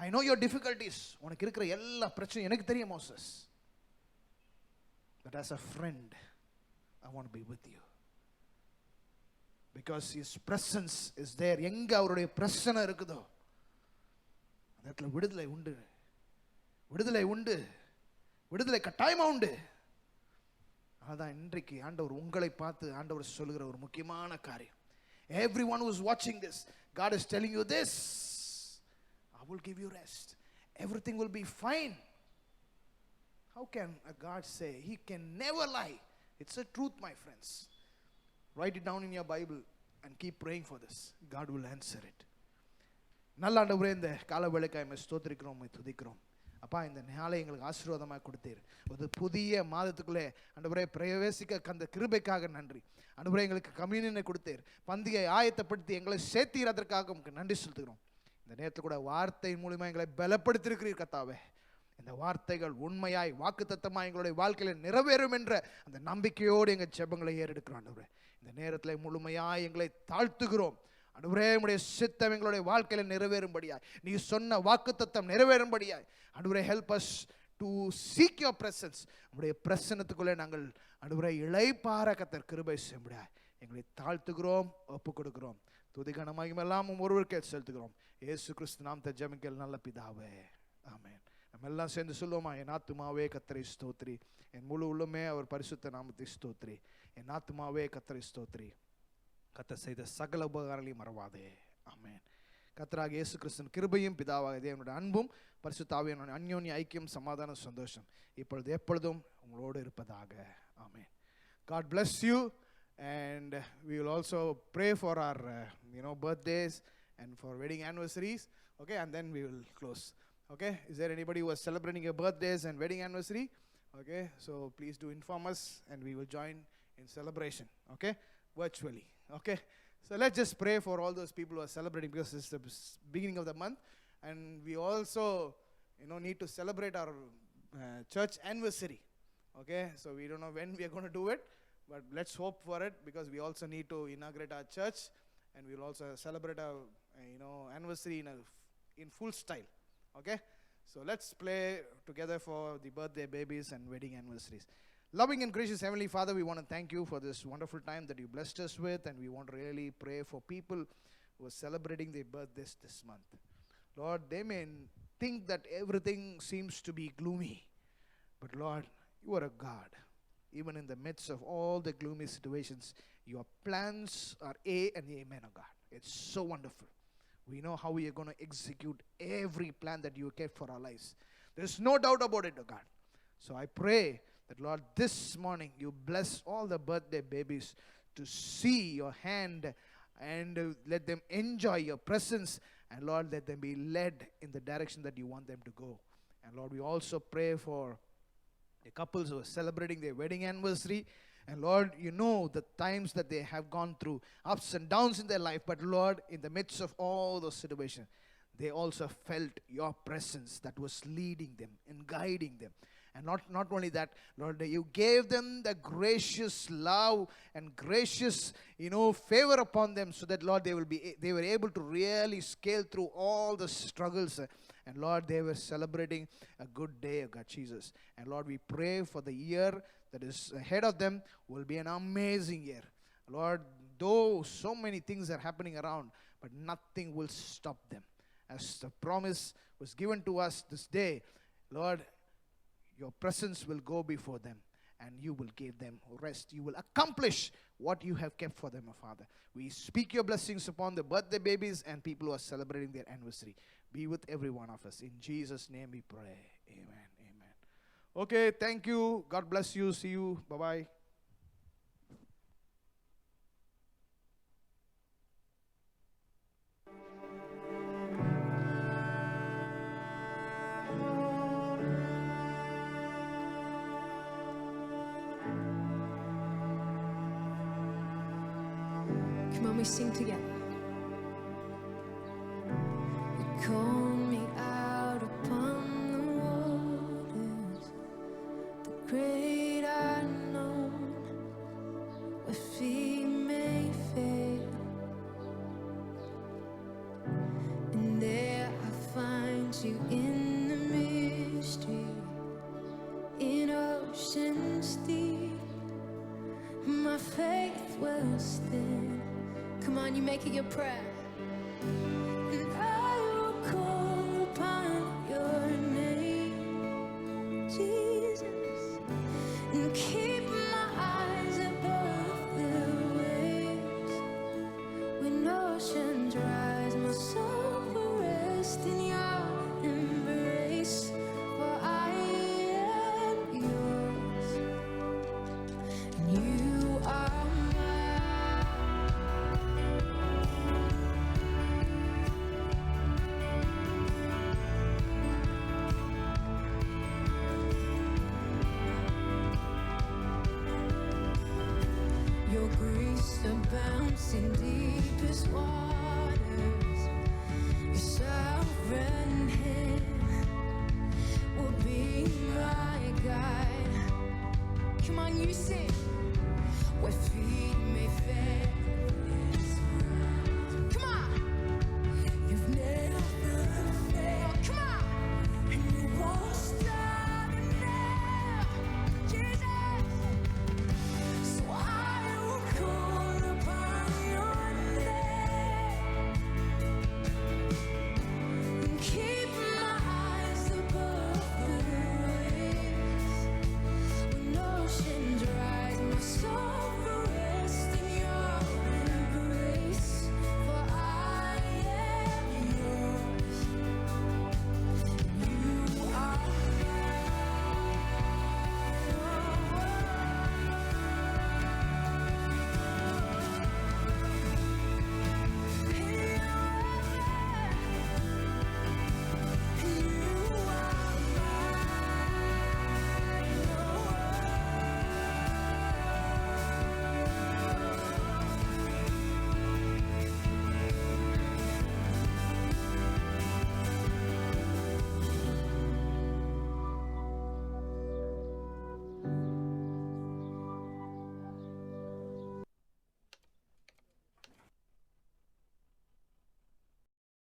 I know your difficulties. உனக்கு இருக்கிற எல்லா பிரச்சனையும் எனக்கு தெரியும் Moses. But as a friend, I want to be with you. Because his presence is there. எங்க அவருடைய பிரசன்னம் இருக்குதோ அந்த இடத்துல விடுதலை உண்டு. விடுதலை உண்டு. விடுதலை கட்டாயமா உண்டு. அதான் இன்றைக்கு ஆண்டவர் உங்களை பார்த்து ஆண்டவர் சொல்லுகிற ஒரு முக்கியமான காரியம். Everyone who is watching this, God is telling you this. I will give you rest. Everything will be fine. How can a God say? He can never lie. It's a truth, my friends. Write it down in your Bible and keep praying for this. God will answer it. நல்ல ஆண்டவரே, இந்த கால வேளைக்காய் ஸ்தோத்திரிக்கிறோம், துதிக்கிறோம். அப்பா, இந்த நாளை எங்களுக்கு ஆசீர்வாதமாக கொடுத்தீர். ஒரு புதிய மாதத்துக்குள்ளே ஆண்டவரே பிரவேசிக்க அந்த கிருபைக்காக நன்றி. ஆண்டவரே, எங்களுக்கு கம்யூனியனை கொடுத்தீர், பந்தியை ஆயத்தப்படுத்தி எங்களை சேர்த்தீர், அதற்காக உங்களுக்கு நன்றி செலுத்துகிறோம். இந்த நேரத்தில் கூட வார்த்தை மூலமாக எங்களை பலப்படுத்தியிருக்கிறீர் கர்த்தாவே. இந்த வார்த்தைகள் உண்மையாய் வாக்குத்தத்தமாக எங்களுடைய வாழ்க்கையில் நிறைவேறும் என்ற அந்த நம்பிக்கையோடு எங்கள் ஜெபங்களை ஏறெடுக்கிறோம். ஆண்டவரே, இந்த நேரத்தில் முழுமையாய் எங்களை தாழ்த்துகிறோம். ஆண்டவரே, உம்முடைய சித்தம் எங்களுடைய வாழ்க்கையில் நிறைவேறும்படியாய், நீ சொன்ன வாக்குத்தத்தம் நிறைவேறும்படியாய் ஆண்டவரே, help us to seek your presence. உம்முடைய பிரசன்னத்துக்குள்ளே நாங்கள் ஆண்டவரே இளைப்பாற கர்த்தர் கிருபை செய்யும்படியாய் எங்களை தாழ்த்துகிறோம், ஒப்பு கொடுக்கிறோம். துதிகனமாயும் எல்லாம் ஒருவருக்கே செலுத்துகிறோம். இயேசு கிறிஸ்து நாமத்தை ஜெபிக்கிறோம் நல்ல பிதாவே, ஆமென். நம்ம எல்லாம் சேர்ந்து சொல்லுவோமா? என் ஆத்துமாவே கர்த்தரை ஸ்தோத்திரி, என் முழு உள்ளமே அவர் பரிசுத்த நாமத்தை ஸ்தோத்திரி. என் ஆத்துமாவே கர்த்தரை ஸ்தோத்திரி, கர்த்தர் செய்த சகல உபகாரங்களையும் மறவாதே. ஆமென். கர்த்தராகிய இயேசு கிறிஸ்துவின் கிருபையும் பிதாவாகிய தேவனுடைய அன்பும் பரிசுத்த ஆவியானவருடைய அந்யோன்ய ஐக்கியம் சமாதான சந்தோஷம் இப்பொழுது எப்பொழுதும் உங்களோடு இருப்பதாக. ஆமென். God bless you, and we will also pray for our birthdays and for wedding anniversaries. Okay, and then we will close. Okay, is there anybody who is celebrating your birthdays and wedding anniversary? Okay, so please do inform us and we will join in celebration, okay, virtually. Okay, so let's just pray for all those people who are celebrating, because it's the beginning of the month, and we also need to celebrate our church anniversary. Okay, so we don't know when we are going to do it, but let's hope for it, because we also need to inaugurate our church, and we will also celebrate our anniversary in full style. Okay, so let's play together for the birthday babies and wedding anniversaries. Loving and gracious Heavenly Father, we want to thank you for this wonderful time that you blessed us with, and we want to really pray for people who are celebrating their birthdays this month. Lord, they may think that everything seems to be gloomy, but Lord, you are a God. Even in the midst of all the gloomy situations, your plans are A and amen, oh God. It's so wonderful. We know how we are going to execute every plan that you kept for our lives. There's no doubt about it, oh God. So I pray that, Lord, this morning you bless all the birthday babies to see your hand, and let them enjoy your presence, and Lord, let them be led in the direction that you want them to go. And Lord, we also pray for the couples who are celebrating their wedding anniversary. And Lord, you know the times that they have gone through, ups and downs in their life. But Lord, in the midst of all those situations, they also felt your presence that was leading them and guiding them. And not only that, Lord, you gave them the gracious love and gracious, favor upon them, so that, Lord, they were able to really scale through all the struggles. And Lord, they were celebrating a good day, God Jesus. And Lord, we pray for the year that is ahead of them will be an amazing year. Lord, though so many things are happening around, but nothing will stop them. As the promise was given to us this day, Lord, your presence will go before them, and you will give them rest. You will accomplish what you have kept for them, oh Father. We speak your blessings upon the birthday babies and people who are celebrating their anniversary. Be with every one of us. In Jesus' name we pray. Amen. Amen. Okay, thank you. God bless you. See you. Bye-bye. Come on, we sing together. You call me out upon the waters, the great unknown, where feet may fail, and there I find you in the mystery, in oceans deep. My faith will stand. Come on, you make it your prayer.